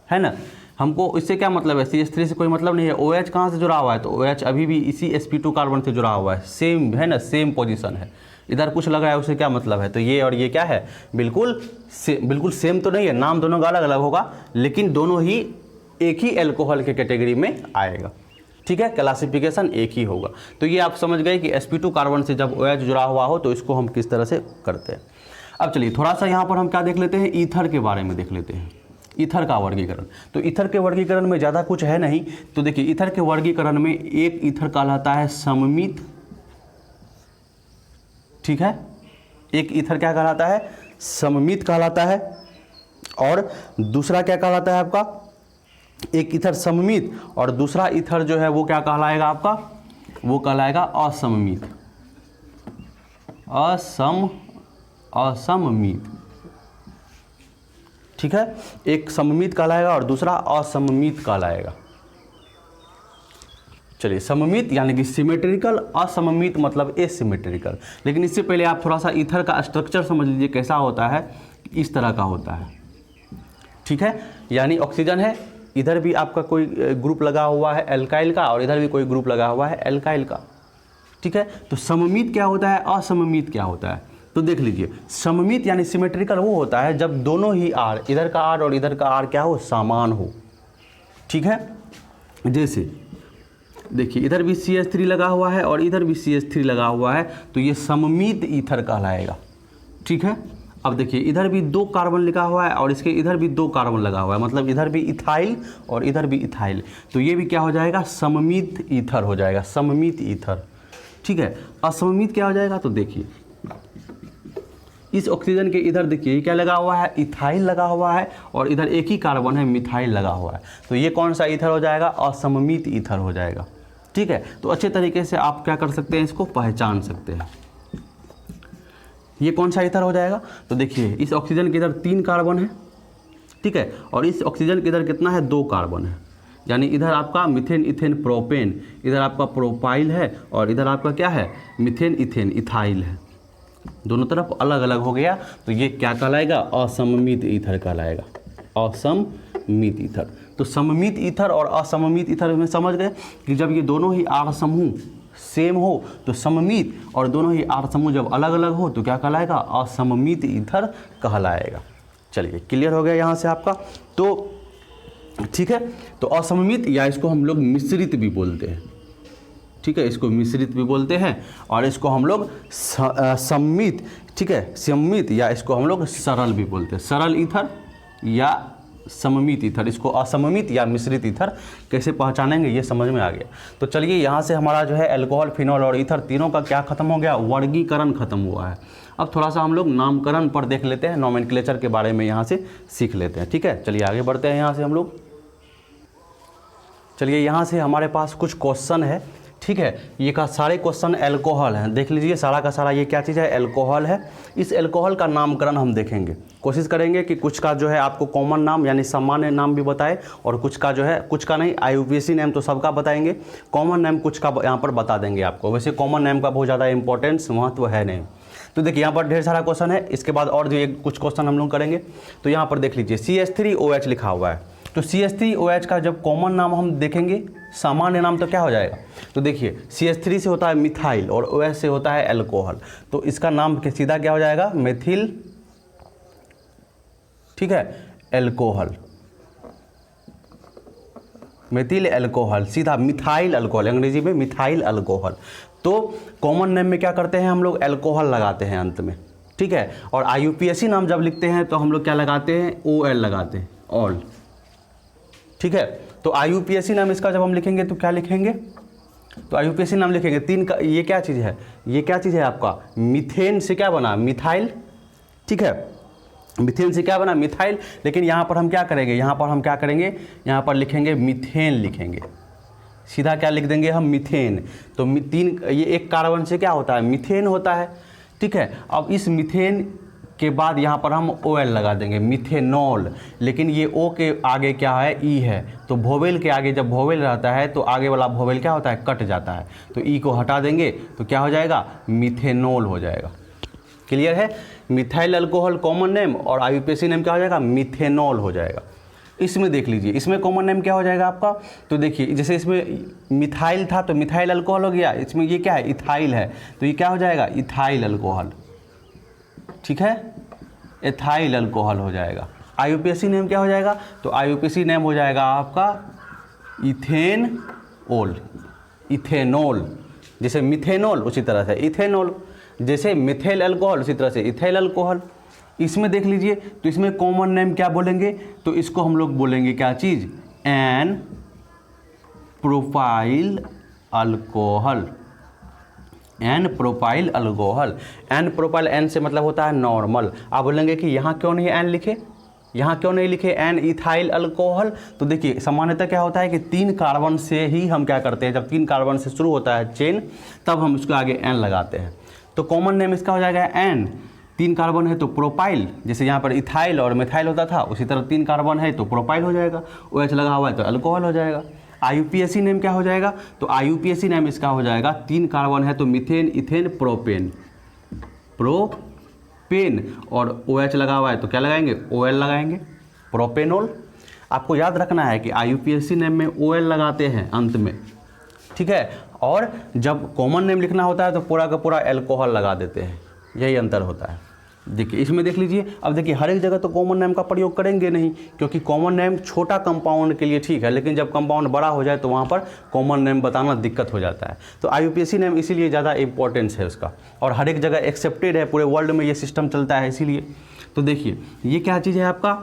है ना। हमको इससे क्या मतलब है? CH3 से कोई मतलब नहीं है। OH कहाँ से जुड़ा हुआ है? तो OH अभी भी इसी sp2 कार्बन से जुड़ा हुआ है, सेम है ना, सेम पोजीशन है। इधर कुछ लगा है उससे क्या मतलब है? तो ये और ये क्या है? बिल्कुल सेम तो नहीं है, नाम दोनों का अलग अलग होगा, लेकिन दोनों ही एक ही अल्कोहल के कैटेगरी में आएगा। ठीक है, क्लासिफिकेशन एक ही होगा। तो ये आप समझ गए कि sp2 कार्बन से जब OH जुड़ा हुआ हो तो इसको हम किस तरह से करते हैं। अब चलिए थोड़ा सा यहाँ पर हम क्या देख लेते हैं? ईथर के बारे में देख लेते हैं, ईथर का वर्गीकरण। तो ईथर के वर्गीकरण में ज़्यादा कुछ है नहीं। तो देखिए ईथर के वर्गीकरण में एक ईथर कहलाता है सममित। ठीक है, एक ईथर क्या कहलाता है? सममित कहलाता है। और दूसरा क्या कहलाता है आपका, एक ईथर सममित और दूसरा ईथर जो है वो क्या कहलाएगा आपका, वो कहलाएगा असममित। असममित, ठीक है, एक सममित कहलाएगा और दूसरा असममित कहलाएगा। चलिए, सममित यानी कि सिमेट्रिकल, असममित मतलब एसिमेट्रिकल। लेकिन इससे पहले आप थोड़ा सा ईथर का स्ट्रक्चर समझ लीजिए कैसा होता है, इस तरह का होता है, ठीक है। यानी ऑक्सीजन है, इधर भी आपका कोई ग्रुप लगा हुआ है एल्काइल का और इधर भी कोई ग्रुप लगा हुआ है एल्काइल का, ठीक है। तो सममित क्या होता है, असममित क्या होता है, तो देख लीजिए। सममित यानी सिमेट्रिकल वो होता है जब दोनों ही आर, इधर का आर और इधर का आर क्या हो, समान हो, ठीक है। जैसे देखिए इधर भी CH3 लगा हुआ है और इधर भी CH3 लगा हुआ है, तो ये सममित ईथर कहलाएगा, ठीक है। अब देखिए इधर भी 2 कार्बन लिखा हुआ है और इसके इधर भी 2 कार्बन लगा हुआ है, मतलब इधर भी इथाइल और इधर भी इथाइल, तो ये भी क्या हो जाएगा, सममित ईथर हो जाएगा, सममित ईथर, ठीक है। असममित क्या हो जाएगा, तो देखिए इस ऑक्सीजन के इधर देखिए क्या लगा हुआ है, इथाइल लगा हुआ है और इधर एक ही कार्बन है, मिथाइल लगा हुआ है, तो ये कौन सा ईथर हो जाएगा, असममित ईथर हो जाएगा, ठीक है। तो अच्छे तरीके से आप क्या कर सकते हैं, इसको पहचान सकते हैं। ये कौन सा ईथर हो जाएगा, तो देखिए इस ऑक्सीजन के इधर 3 कार्बन है, ठीक है, और इस ऑक्सीजन के इधर कितना है, 2 कार्बन है, यानी इधर आपका मिथेन इथेन प्रोपेन, इधर आपका प्रोपाइल है और इधर आपका क्या है, मिथेन इथेन इथाइल है, दोनों तरफ अलग अलग हो गया, तो ये क्या कहलाएगा, असममित ईथर कहलाएगा, असममित ईथर। तो सममित ईथर और असममित ईथर में समझ गए कि जब ये दोनों ही आर समूह सेम हो तो सममित, और दोनों ही आर समूह जब अलग अलग हो तो क्या कहलाएगा, असममित ईथर कहलाएगा। चलिए, क्लियर हो गया यहाँ से आपका, तो ठीक है। तो असममित या इसको हम लोग मिश्रित भी बोलते हैं, ठीक है, इसको मिश्रित भी बोलते हैं और इसको हम लोग सम्मित, ठीक है, सम्मित या इसको हम लोग सरल भी बोलते हैं, सरल ईथर या सममित ईथर। इसको असममित या मिश्रित ईथर कैसे पहचानेंगे ये समझ में आ गया। तो चलिए यहाँ से हमारा जो है अल्कोहल, फिनॉल और ईथर तीनों का क्या खत्म हो गया, वर्गीकरण खत्म हुआ है। अब थोड़ा सा हम लोग नामकरण पर देख लेते हैं, नोमेनक्लेचर के बारे में यहाँ से सीख लेते हैं, ठीक है। चलिए आगे बढ़ते हैं यहाँ से हम लोग। चलिए यहाँ से हमारे पास कुछ क्वेश्चन है, ठीक है। ये का सारे क्वेश्चन अल्कोहल हैं, देख लीजिए सारा का सारा ये क्या चीज़ है, अल्कोहल है। इस अल्कोहल का नामकरण हम देखेंगे, कोशिश करेंगे कि कुछ का जो है आपको कॉमन नाम यानी सामान्य नाम भी बताए और कुछ का जो है, कुछ का नहीं, IUPAC नेम तो सबका बताएंगे, कॉमन नेम कुछ का यहाँ पर बता देंगे आपको। वैसे कॉमन नेम का बहुत ज़्यादा इंपॉर्टेंस महत्व है नहीं। तो देखिए यहाँ पर ढेर सारा क्वेश्चन है, इसके बाद और जो कुछ क्वेश्चन हम लोग करेंगे। तो यहाँ पर देख लीजिए CH3OH लिखा हुआ है, तो CH3OH का जब कॉमन नाम हम देखेंगे, सामान्य नाम तो क्या हो जाएगा, तो देखिए CH3 से होता है मिथाइल और OH से होता है अल्कोहल, तो इसका नाम के सीधा क्या हो जाएगा, मेथिल, ठीक है, अल्कोहल, मेथिल अल्कोहल, सीधा मिथाइल अल्कोहल, अंग्रेजी में मिथाइल अल्कोहल। तो कॉमन नेम में क्या करते हैं हम लोग, अल्कोहल लगाते हैं अंत में, ठीक है। और IUPAC नाम जब लिखते हैं तो हम लोग क्या लगाते हैं, OL लगाते हैं, ऑल, ठीक है। तो IUPAC नाम इसका जब हम लिखेंगे तो क्या लिखेंगे, तो IUPAC नाम लिखेंगे, 3 का, ये क्या चीज़ है, ये क्या चीज़ है आपका, मीथेन से क्या बना, मिथाइल, ठीक है, मीथेन से क्या बना, मिथाइल। लेकिन यहाँ पर हम क्या करेंगे, यहाँ पर हम क्या करेंगे, यहाँ पर लिखेंगे मीथेन, लिखेंगे सीधा क्या लिख देंगे हम, मीथेन। तो 3, ये एक कार्बन से क्या होता है, मीथेन होता है, ठीक है। अब इस मीथेन के बाद यहाँ पर हम OL लगा देंगे, मिथेनॉल, लेकिन ये O के आगे क्या है, E है, तो वोवेल के आगे जब वोवेल रहता है तो आगे वाला वोवेल क्या होता है, कट जाता है, तो E को हटा देंगे तो क्या हो जाएगा, मिथेनॉल हो जाएगा। क्लियर है, मिथाइल अल्कोहल कॉमन नेम और IUPAC नेम क्या हो जाएगा, मिथेनॉल हो जाएगा। इसमें देख लीजिए, इसमें कॉमन नेम क्या हो जाएगा आपका, तो देखिए जैसे इसमें मिथाइल था तो मिथाइल अल्कोहल हो गया, इसमें ये क्या है, इथाइल है, तो ये क्या हो जाएगा, इथाइल अल्कोहल, ठीक है, एथाइल अल्कोहल हो जाएगा। IUPAC नेम क्या हो जाएगा, तो IUPAC नेम हो जाएगा आपका इथेनॉल, इथेनॉल, जैसे मिथेनॉल उसी तरह से इथेनॉल, जैसे मिथाइल अल्कोहल उसी तरह से इथाइल अल्कोहल। इसमें देख लीजिए, तो इसमें कॉमन नेम क्या बोलेंगे, तो इसको हम लोग बोलेंगे क्या चीज़, N propyl alcohol, N propyl alcohol. N propyl, N से मतलब होता है नॉर्मल। आप बोलेंगे कि यहाँ क्यों नहीं एन लिखे, यहाँ क्यों नहीं लिखे एन इथाइल अल्कोहल? तो देखिए सामान्यतः क्या होता है कि 3 कार्बन से ही हम क्या करते हैं, जब 3 कार्बन से शुरू होता है चेन तब हम उसके आगे एन लगाते हैं। तो कॉमन नेम इसका हो जाएगा एन। 3 कार्बन है तो प्रोपाइल, जैसे यहाँ पर इथाइल और मिथाइल होता था उसी तरह 3 कार्बन है तो प्रोपाइल हो जाएगा, OH लगा हुआ है तो अल्कोहल हो जाएगा। IUPAC नेम क्या हो जाएगा? तो IUPAC नेम इसका हो जाएगा 3 कार्बन है तो मीथेन इथेन प्रोपेन, प्रोपेन और OH लगा हुआ है तो क्या लगाएंगे, OL लगाएंगे, प्रोपेनोल। आपको याद रखना है कि IUPAC नेम में OL लगाते हैं अंत में, ठीक है, और जब कॉमन नेम लिखना होता है तो पूरा का पूरा एल्कोहल लगा देते हैं, यही अंतर होता है। देखिए इसमें देख लीजिए, अब देखिए हर एक जगह तो कॉमन नेम का प्रयोग करेंगे नहीं, क्योंकि कॉमन नेम छोटा कंपाउंड के लिए ठीक है, लेकिन जब कंपाउंड बड़ा हो जाए तो वहाँ पर कॉमन नेम बताना दिक्कत हो जाता है। तो IUPAC नेम इसीलिए ज़्यादा इंपॉर्टेंस है उसका, और हर एक जगह एक्सेप्टेड है, पूरे वर्ल्ड में ये सिस्टम चलता है इसीलिए। तो देखिए ये क्या चीज़ है, आपका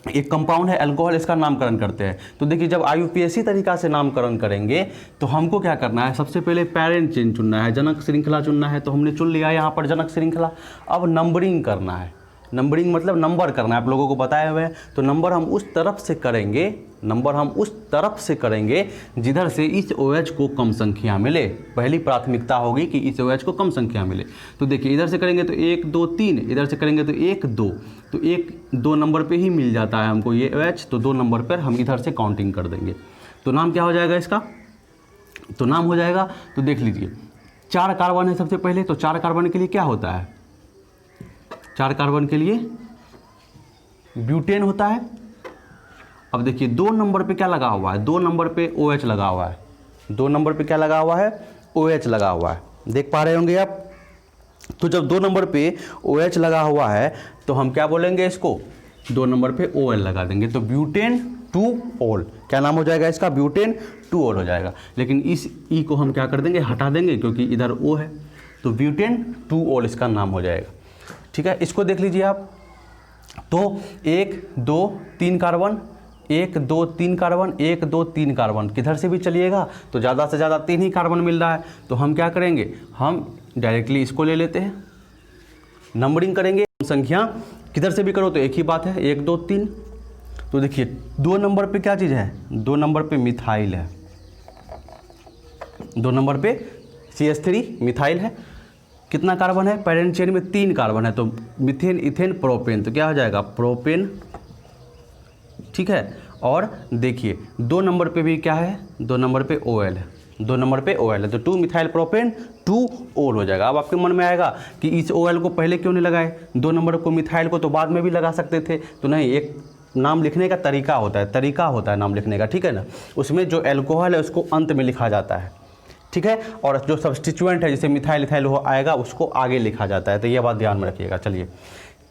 एक कंपाउंड है अल्कोहल, इसका नामकरण करते हैं। तो देखिए जब IUPAC तरीका से नामकरण करेंगे तो हमको क्या करना है, सबसे पहले पेरेंट चेन चुनना है, जनक श्रृंखला चुनना है, तो हमने चुन लिया यहाँ पर जनक श्रृंखला। अब नंबरिंग करना है, नंबरिंग मतलब नंबर करना है, आप लोगों को बताए हुए हैं। तो नंबर हम उस तरफ से करेंगे, नंबर हम उस तरफ से करेंगे जिधर से इस OH को कम संख्या मिले। पहली प्राथमिकता होगी कि इस OH को कम संख्या मिले। तो देखिए इधर से करेंगे तो 1 2 3, इधर से करेंगे तो 1 2, तो 1 2 नंबर पे ही मिल जाता है हमको ये OH, तो 2 नंबर पर हम इधर से काउंटिंग कर देंगे। तो नाम क्या हो जाएगा इसका, तो नाम हो जाएगा, तो देख लीजिए 4 कार्बन है सबसे पहले, तो 4 कार्बन के लिए क्या होता है, 4 कार्बन के लिए ब्यूटेन होता है। अब देखिए 2 नंबर पे क्या लगा हुआ है, 2 नंबर पे OH लगा हुआ है, 2 नंबर पे क्या लगा हुआ है, OH लगा हुआ है, देख पा रहे होंगे आप। तो जब 2 नंबर पे OH लगा हुआ है तो हम क्या बोलेंगे इसको, 2 नंबर पे OL लगा देंगे, तो ब्यूटेन 2-OL, क्या नाम हो जाएगा इसका, ब्यूटेन 2-OL हो जाएगा। लेकिन इस E को हम क्या कर देंगे, हटा देंगे, क्योंकि इधर O है, तो ब्यूटेन 2-OL इसका नाम हो जाएगा। ठीक है, इसको देख लीजिए आप, तो 1 2 3 कार्बन, 1 2 3 कार्बन, 1 2 3 कार्बन, किधर से भी चलिएगा तो ज़्यादा से ज़्यादा 3 ही कार्बन मिल रहा है। तो हम क्या करेंगे, हम डायरेक्टली इसको ले लेते हैं, नंबरिंग करेंगे, संख्या किधर से भी करो तो एक ही बात है, 1 2 3। तो देखिए 2 नंबर पे क्या चीज़ है, 2 नंबर पे मिथाइल है, 2 नंबर पे CH3 मिथाइल है। कितना कार्बन है, पेरेंट चेन में 3 कार्बन है, तो मीथेन इथेन प्रोपेन, तो क्या हो जाएगा, प्रोपेन, ठीक है। और देखिए 2 नंबर पे भी क्या है, 2 नंबर पे OL है, 2 नंबर पे OL है, तो 2 मिथाइल प्रोपेन 2-OL हो जाएगा। अब आपके मन में आएगा कि इस OL को पहले क्यों नहीं लगाए, 2 नंबर को मिथाइल को तो बाद में भी लगा सकते थे। तो नहीं, एक नाम लिखने का तरीका होता है, तरीका होता है नाम लिखने का, ठीक है ना। उसमें जो एल्कोहल है उसको अंत में लिखा जाता है, ठीक है, और जो सब्स्टिट्यूएंट है जैसे मिथाइल इथाइल हो आएगा उसको आगे लिखा जाता है। तो ये बात ध्यान में रखिएगा, चलिए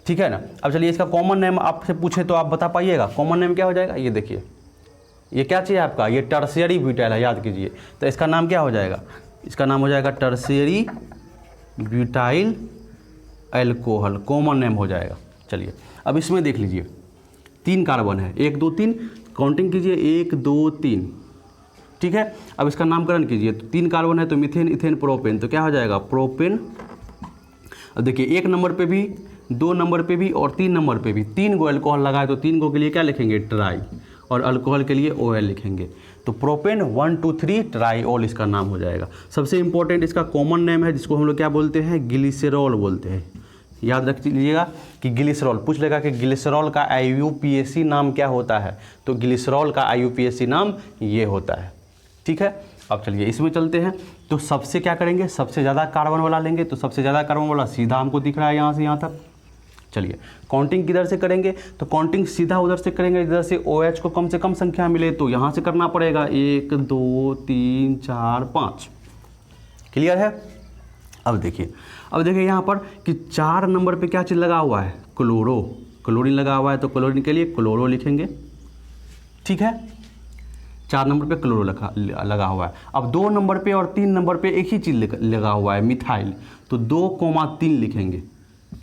ठीक है ना। अब चलिए इसका कॉमन नेम आपसे पूछे तो आप बता पाइएगा, कॉमन नेम क्या हो जाएगा। ये देखिए ये क्या चाहिए आपका, ये टर्शियरी ब्यूटाइल है, याद कीजिए। तो इसका नाम क्या हो जाएगा, इसका नाम हो जाएगा tertiary butyl alcohol, common name हो जाएगा। चलिए अब इसमें देख लीजिए 3 कार्बन है, 1 2 3, काउंटिंग कीजिए 1 2 3, ठीक है। अब इसका नामकरण कीजिए, तो 3 कार्बन है तो मीथेन इथेन प्रोपेन, तो क्या हो जाएगा, प्रोपेन। अब देखिए 1 नंबर पे भी, 2 नंबर पे भी और 3 नंबर पे भी 3 गो अल्कोहल लगाए, तो 3 गो के लिए क्या लिखेंगे, ट्राई, और अल्कोहल के लिए OL लिखेंगे। तो प्रोपेन 1 2 3 ट्राईओल इसका नाम हो जाएगा। सबसे इंपॉर्टेंट इसका कॉमन नेम है जिसको हम लोग क्या बोलते हैं, ग्लिसरॉल बोलते हैं। याद रख लीजिएगा कि ग्लिसरॉल, पूछ लेगा कि ग्लिसरॉल का IUPAC नाम क्या होता है, तो ग्लिसरॉल का IUPAC नाम ये होता है, ठीक है। अब चलिए इसमें चलते हैं, तो सबसे क्या करेंगे, सबसे ज़्यादा कार्बन वाला लेंगे, तो सबसे ज़्यादा कार्बन वाला सीधा हमको दिख रहा है यहाँ से यहाँ तक। चलिए काउंटिंग किधर से करेंगे, तो काउंटिंग सीधा उधर से करेंगे जिधर से OH को कम से कम संख्या मिले, तो यहाँ से करना पड़ेगा 1 2 3 4 5, क्लियर है। अब देखिए यहाँ पर कि 4 नंबर पे क्या चीज़ लगा हुआ है, क्लोरीन लगा हुआ है, तो क्लोरीन के लिए क्लोरो लिखेंगे, ठीक है। 4 नंबर पे क्लोरो लगा हुआ है। अब 2 नंबर पे और 3 नंबर पे एक ही चीज़ लगा हुआ है, मिथाइल, तो 2,3 लिखेंगे,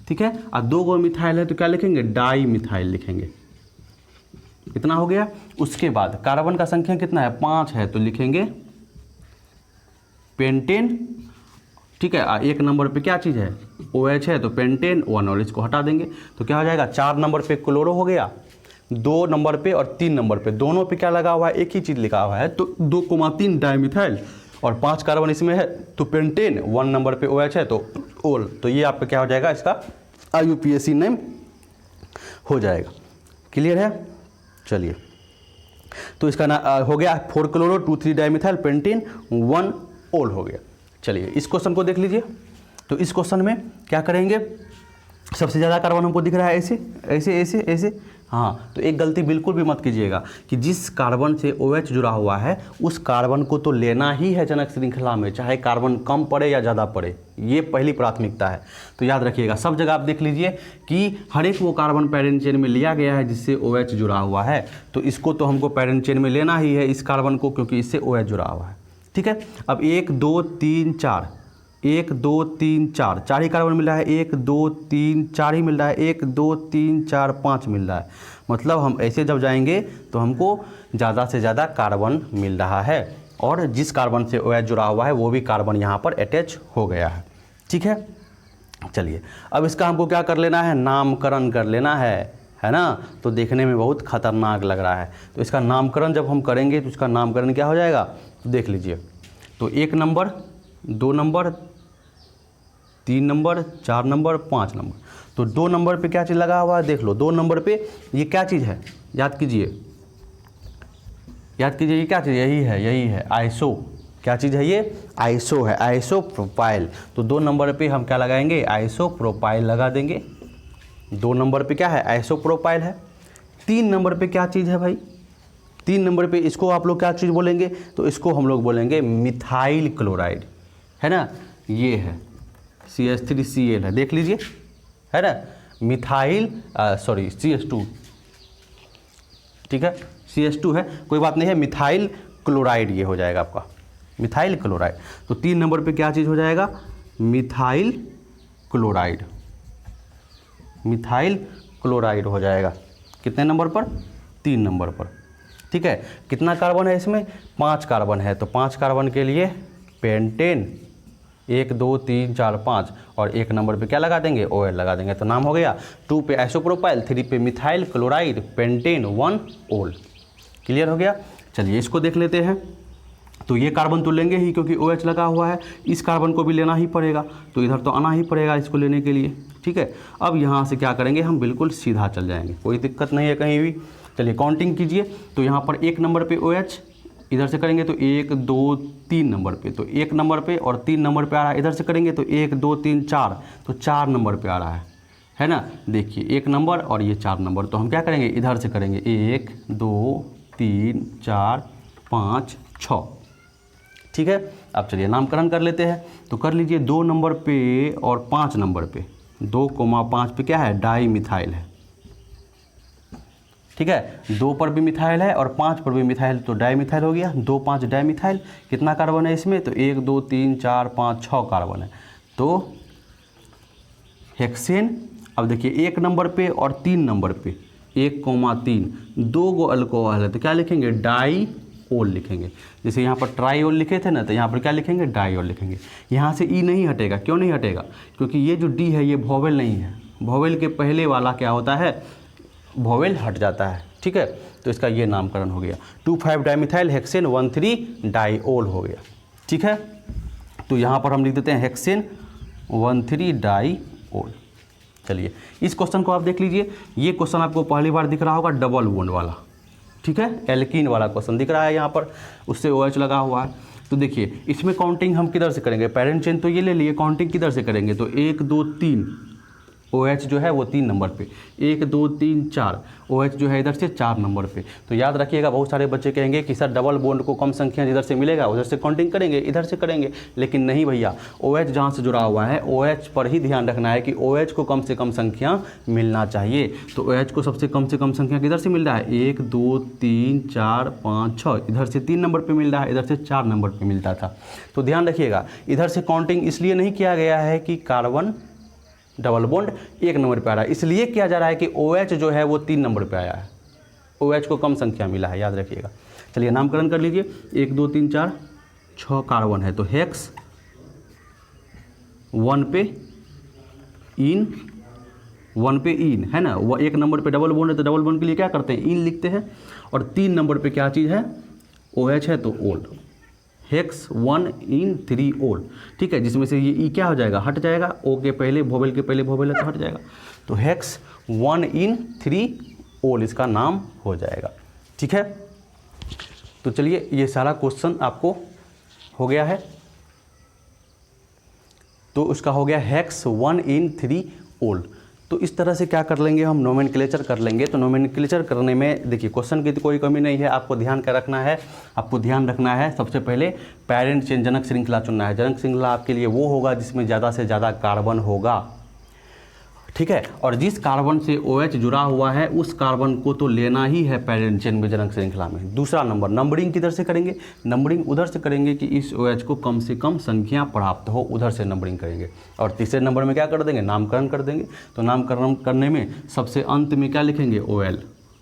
ठीक है। और 2 गो मिथाइल है तो क्या लिखेंगे, डाई मिथाइल लिखेंगे। कितना हो गया, उसके बाद कार्बन का संख्या कितना है, 5 है, तो लिखेंगे पेंटेन, ठीक है। 1 नंबर पे क्या चीज़ है, OH है, तो पेंटेन 1 और इसको हटा देंगे तो क्या हो जाएगा, 4 नंबर पे क्लोरो हो गया, 2 नंबर पे और 3 नंबर पे दोनों पे क्या लगा हुआ है, एक ही चीज़ लिखा हुआ है, तो 2,3 डाइमिथाइल और 5 कार्बन इसमें है, तो पेंटेन 1 नंबर पे OH है तो ओल, तो ये आपका क्या हो जाएगा, इसका IUPAC नेम हो जाएगा। क्लियर है। चलिए, तो इसका हो गया 4 क्लोरो 2,3 डाइमिथाइल पेंटेन 1 ओल हो गया। चलिए इस क्वेश्चन को देख लीजिए। तो इस क्वेश्चन में क्या करेंगे, सबसे ज़्यादा कार्बन हमको दिख रहा है ऐसे ऐसे ऐसे ऐसे। हाँ, तो एक गलती बिल्कुल भी मत कीजिएगा कि जिस कार्बन से OH जुड़ा हुआ है उस कार्बन को तो लेना ही है जनक श्रृंखला में, चाहे कार्बन कम पड़े या ज़्यादा पड़े, ये पहली प्राथमिकता है। तो याद रखिएगा, सब जगह आप देख लीजिए कि हर एक वो कार्बन पैरेंट चेन में लिया गया है जिससे OH जुड़ा हुआ है, तो इसको तो हमको पैरेंट चेन में लेना ही है इस कार्बन को, क्योंकि इससे OH जुड़ा हुआ है। ठीक है। अब 1 2 3 4 1 2 3 4 4 ही कार्बन मिल रहा है, 1 2 3 4 ही मिल रहा है, 1 2 3 4 5 मिल रहा है, मतलब हम ऐसे जब जाएंगे तो हमको ज़्यादा से ज़्यादा कार्बन मिल रहा है और जिस कार्बन से OH जुड़ा हुआ है वो भी कार्बन यहाँ पर अटैच हो गया है। ठीक है। चलिए अब इसका हमको क्या कर लेना है, नामकरण कर लेना है ना। तो देखने में बहुत खतरनाक लग रहा है, तो इसका नामकरण जब हम करेंगे तो इसका नामकरण क्या हो जाएगा, तो देख लीजिए। तो 1 number 2 number 3 number 4 number 5 number, तो 2 नंबर पे क्या चीज़ लगा हुआ है, देख लो 2 नंबर पे ये क्या चीज़ है, याद कीजिए ये क्या चीज़, यही है आइसो। क्या चीज़ है ये, आइसो है, आइसोप्रोपाइल। तो 2 नंबर पे हम क्या लगाएंगे, आइसोप्रोपाइल लगा देंगे। 2 नंबर पे क्या है, आइसोप्रोपाइल है। 3 नंबर पे क्या चीज़ है भाई, 3 नंबर पे इसको आप लोग क्या चीज़ बोलेंगे, तो इसको हम लोग बोलेंगे मिथाइल क्लोराइड, है ना। ये है CH3Cl है, देख लीजिए, है ना, मिथाइल CH2, ठीक है, CH2 है, कोई बात नहीं है, मिथाइल क्लोराइड ये हो जाएगा आपका, मिथाइल क्लोराइड। तो 3 नंबर पे क्या चीज़ हो जाएगा, मिथाइल क्लोराइड, मिथाइल क्लोराइड हो जाएगा। कितने नंबर पर, 3 नंबर पर। ठीक है। कितना कार्बन है इसमें, 5 कार्बन है, तो 5 कार्बन के लिए पेंटेन 1 2 3 4 5 और 1 नंबर पे क्या लगा देंगे, OL लगा देंगे, तो नाम हो गया। 2 पे आइसोप्रोपाइल, 3 पे मिथाइल क्लोराइड, पेंटेन 1 ओल। क्लियर हो गया। चलिए इसको देख लेते हैं। तो ये कार्बन तो लेंगे ही क्योंकि OH लगा हुआ है, इस कार्बन को भी लेना ही पड़ेगा, तो इधर तो आना ही पड़ेगा इसको लेने के लिए। ठीक है। अब यहाँ से क्या करेंगे, हम बिल्कुल सीधा चल जाएंगे, कोई दिक्कत नहीं है कहीं भी। चलिए काउंटिंग कीजिए। तो यहाँ पर 1 नंबर पे OH, इधर से करेंगे तो 1 2 3 नंबर पे, तो 1 नंबर पे और 3 नंबर पे आ रहा है, इधर से करेंगे तो 1 2 3 4, तो 4 नंबर पे आ रहा है ना। देखिए 1 नंबर और ये 4 नंबर, तो हम क्या करेंगे, इधर से करेंगे 1 2 3 4 5 6। ठीक है। अब चलिए नामकरण कर लेते हैं। तो कर लीजिए 2 नंबर पे और 5 नंबर पे, 2,5 पे क्या है, डाई मिथाइल है। ठीक है। 2 पर भी मिथाइल है और 5 पर भी मिथाइल, तो डाई मिथाइल हो गया। 2 5 डाई मिथाइल। कितना कार्बन है इसमें, तो 1 2 3 4 5 6 कार्बन है, तो हेक्सेन। अब देखिए 1 नंबर पे और 3 नंबर पे 1,3, 2 गो अल्कोहल है, तो क्या लिखेंगे, डाई ओल लिखेंगे। जैसे यहाँ पर ट्राई ओल लिखे थे ना, तो यहाँ पर क्या लिखेंगे, डाई ओल लिखेंगे। यहाँ से ई नहीं हटेगा, क्यों नहीं हटेगा, क्योंकि ये जो डी है ये वोवेल नहीं है, वोवेल के पहले वाला क्या होता है, वोवेल हट जाता है। ठीक है। तो इसका ये नामकरण हो गया, 2,5 डाइमिथाइल हेक्सेन 1,3 डाईओल हो गया। ठीक है। तो यहाँ पर हम लिख देते हैं हेक्सेन 1,3 डाईओल। चलिए इस क्वेश्चन को आप देख लीजिए। ये क्वेश्चन आपको पहली बार दिख रहा होगा, डबल बॉन्ड वाला। ठीक है, एल्कीन वाला क्वेश्चन दिख रहा है यहाँ पर, उससे OH लगा हुआ है। तो देखिए इसमें काउंटिंग हम किधर से करेंगे, पैरेंट चेन तो ये ले लिए, काउंटिंग किधर से करेंगे, तो 1 2 3 OH जो है वो 3 नंबर पे, 1 2 3 4 OH जो है इधर से 4 नंबर पे। तो याद रखिएगा, बहुत सारे बच्चे कहेंगे कि सर डबल बॉन्ड को कम संख्या जिधर से मिलेगा उधर से काउंटिंग करेंगे, इधर से करेंगे, लेकिन नहीं भैया, OH जहाँ से जुड़ा हुआ है OH पर ही ध्यान रखना है कि OH को कम से कम संख्या मिलना चाहिए। तो OH को सबसे कम से कम संख्या किधर से मिल रहा है, 1 2 3 4 5 6, इधर से 3 नंबर पर मिल रहा है, इधर से 4 नंबर पर मिलता था। तो ध्यान रखिएगा, इधर से काउंटिंग इसलिए नहीं किया गया है कि कार्बन डबल बॉन्ड 1 नंबर पे आ रहा है, इसलिए किया जा रहा है कि OH जो है वो 3 नंबर पे आया है, OH को कम संख्या मिला है, याद रखिएगा। चलिए नामकरण कर लीजिए, 1 2 3 4 6 कार्बन है, तो हेक्स 1 पे इन, 1 पे इन, है ना। वो 1 नंबर पे डबल बॉन्ड है तो डबल बॉन्ड के लिए क्या करते हैं, इन लिखते हैं। और 3 नंबर पे क्या चीज़ है, OH है तो ओल, हेक्स 1 इन 3 ओल, ठीक है। जिसमें से ये ई क्या हो जाएगा, हट जाएगा, ओ के पहले वोवेल के पहले वोवेल है तो हट जाएगा, तो हेक्स 1 इन 3 ओल इसका नाम हो जाएगा, ठीक है। तो चलिए ये सारा क्वेश्चन आपको हो गया है। तो उसका हो गया हेक्स 1 इन 3 ओल। तो इस तरह से क्या कर लेंगे हम, नोमेनक्लेचर कर लेंगे। तो नोमेनक्लेचर करने में देखिए क्वेश्चन की तो कोई कमी नहीं है, आपको ध्यान क्या रखना है, आपको ध्यान रखना है सबसे पहले पेरेंट चेन जनक श्रृंखला चुनना है। जनक श्रृंखला आपके लिए वो होगा जिसमें ज़्यादा से ज़्यादा कार्बन होगा, ठीक है। और जिस कार्बन से OH जुड़ा हुआ है उस कार्बन को तो लेना ही है पेरेंट चेन में, जनक श्रृंखला में। दूसरा नंबर, नंबरिंग किधर से करेंगे, नंबरिंग उधर से करेंगे कि इस OH को कम से कम संख्या प्राप्त हो, उधर से नंबरिंग करेंगे। और तीसरे नंबर में क्या कर देंगे, नामकरण कर देंगे। तो नामकरण करने में सबसे अंत में क्या लिखेंगे, OL,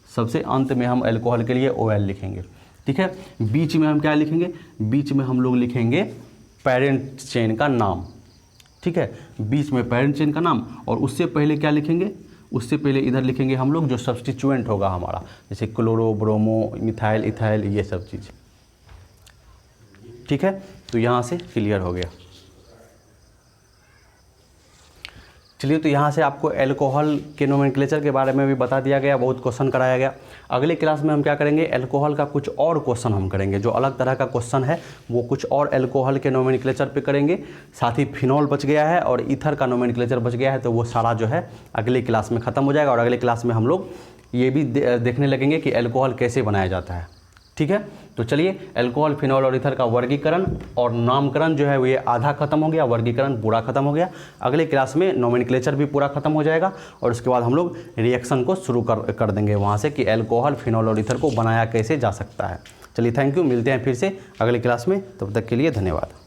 सबसे अंत में हम अल्कोहल के लिए OL लिखेंगे, ठीक है। बीच में हम क्या लिखेंगे, बीच में हम लोग लिखेंगे पेरेंट चेन का नाम, ठीक है। बीच में पेरेंट चेन का नाम, और उससे पहले क्या लिखेंगे, उससे पहले इधर लिखेंगे हम लोग जो सब्स्टिट्यूएंट होगा हमारा, जैसे क्लोरो, ब्रोमो, मिथाइल, इथाइल, ये सब चीज़, ठीक है। तो यहाँ से क्लियर हो गया। चलिए, तो यहाँ से आपको अल्कोहल के नोमेनक्लेचर के बारे में भी बता दिया गया, बहुत क्वेश्चन कराया गया। अगले क्लास में हम क्या करेंगे, अल्कोहल का कुछ और क्वेश्चन हम करेंगे, जो अलग तरह का क्वेश्चन है वो कुछ और अल्कोहल के नोमेनक्लेचर पे करेंगे। साथ ही फिनॉल बच गया है और ईथर का नोमेनक्लेचर बच गया है, तो वो सारा जो है अगले क्लास में ख़त्म हो जाएगा। और अगले क्लास में हम लोग ये भी देखने लगेंगे कि अल्कोहल कैसे बनाया जाता है, ठीक है। तो चलिए, अल्कोहल, फिनॉल और ईथर का वर्गीकरण और नामकरण जो है वो ये आधा खत्म हो गया, वर्गीकरण पूरा खत्म हो गया। अगले क्लास में नोमेनक्लेचर भी पूरा खत्म हो जाएगा और उसके बाद हम लोग रिएक्शन को शुरू कर देंगे वहाँ से कि अल्कोहल, फिनॉल और ईथर को बनाया कैसे जा सकता है। चलिए, थैंक यू, मिलते हैं फिर से अगले क्लास में, तब तक के लिए धन्यवाद।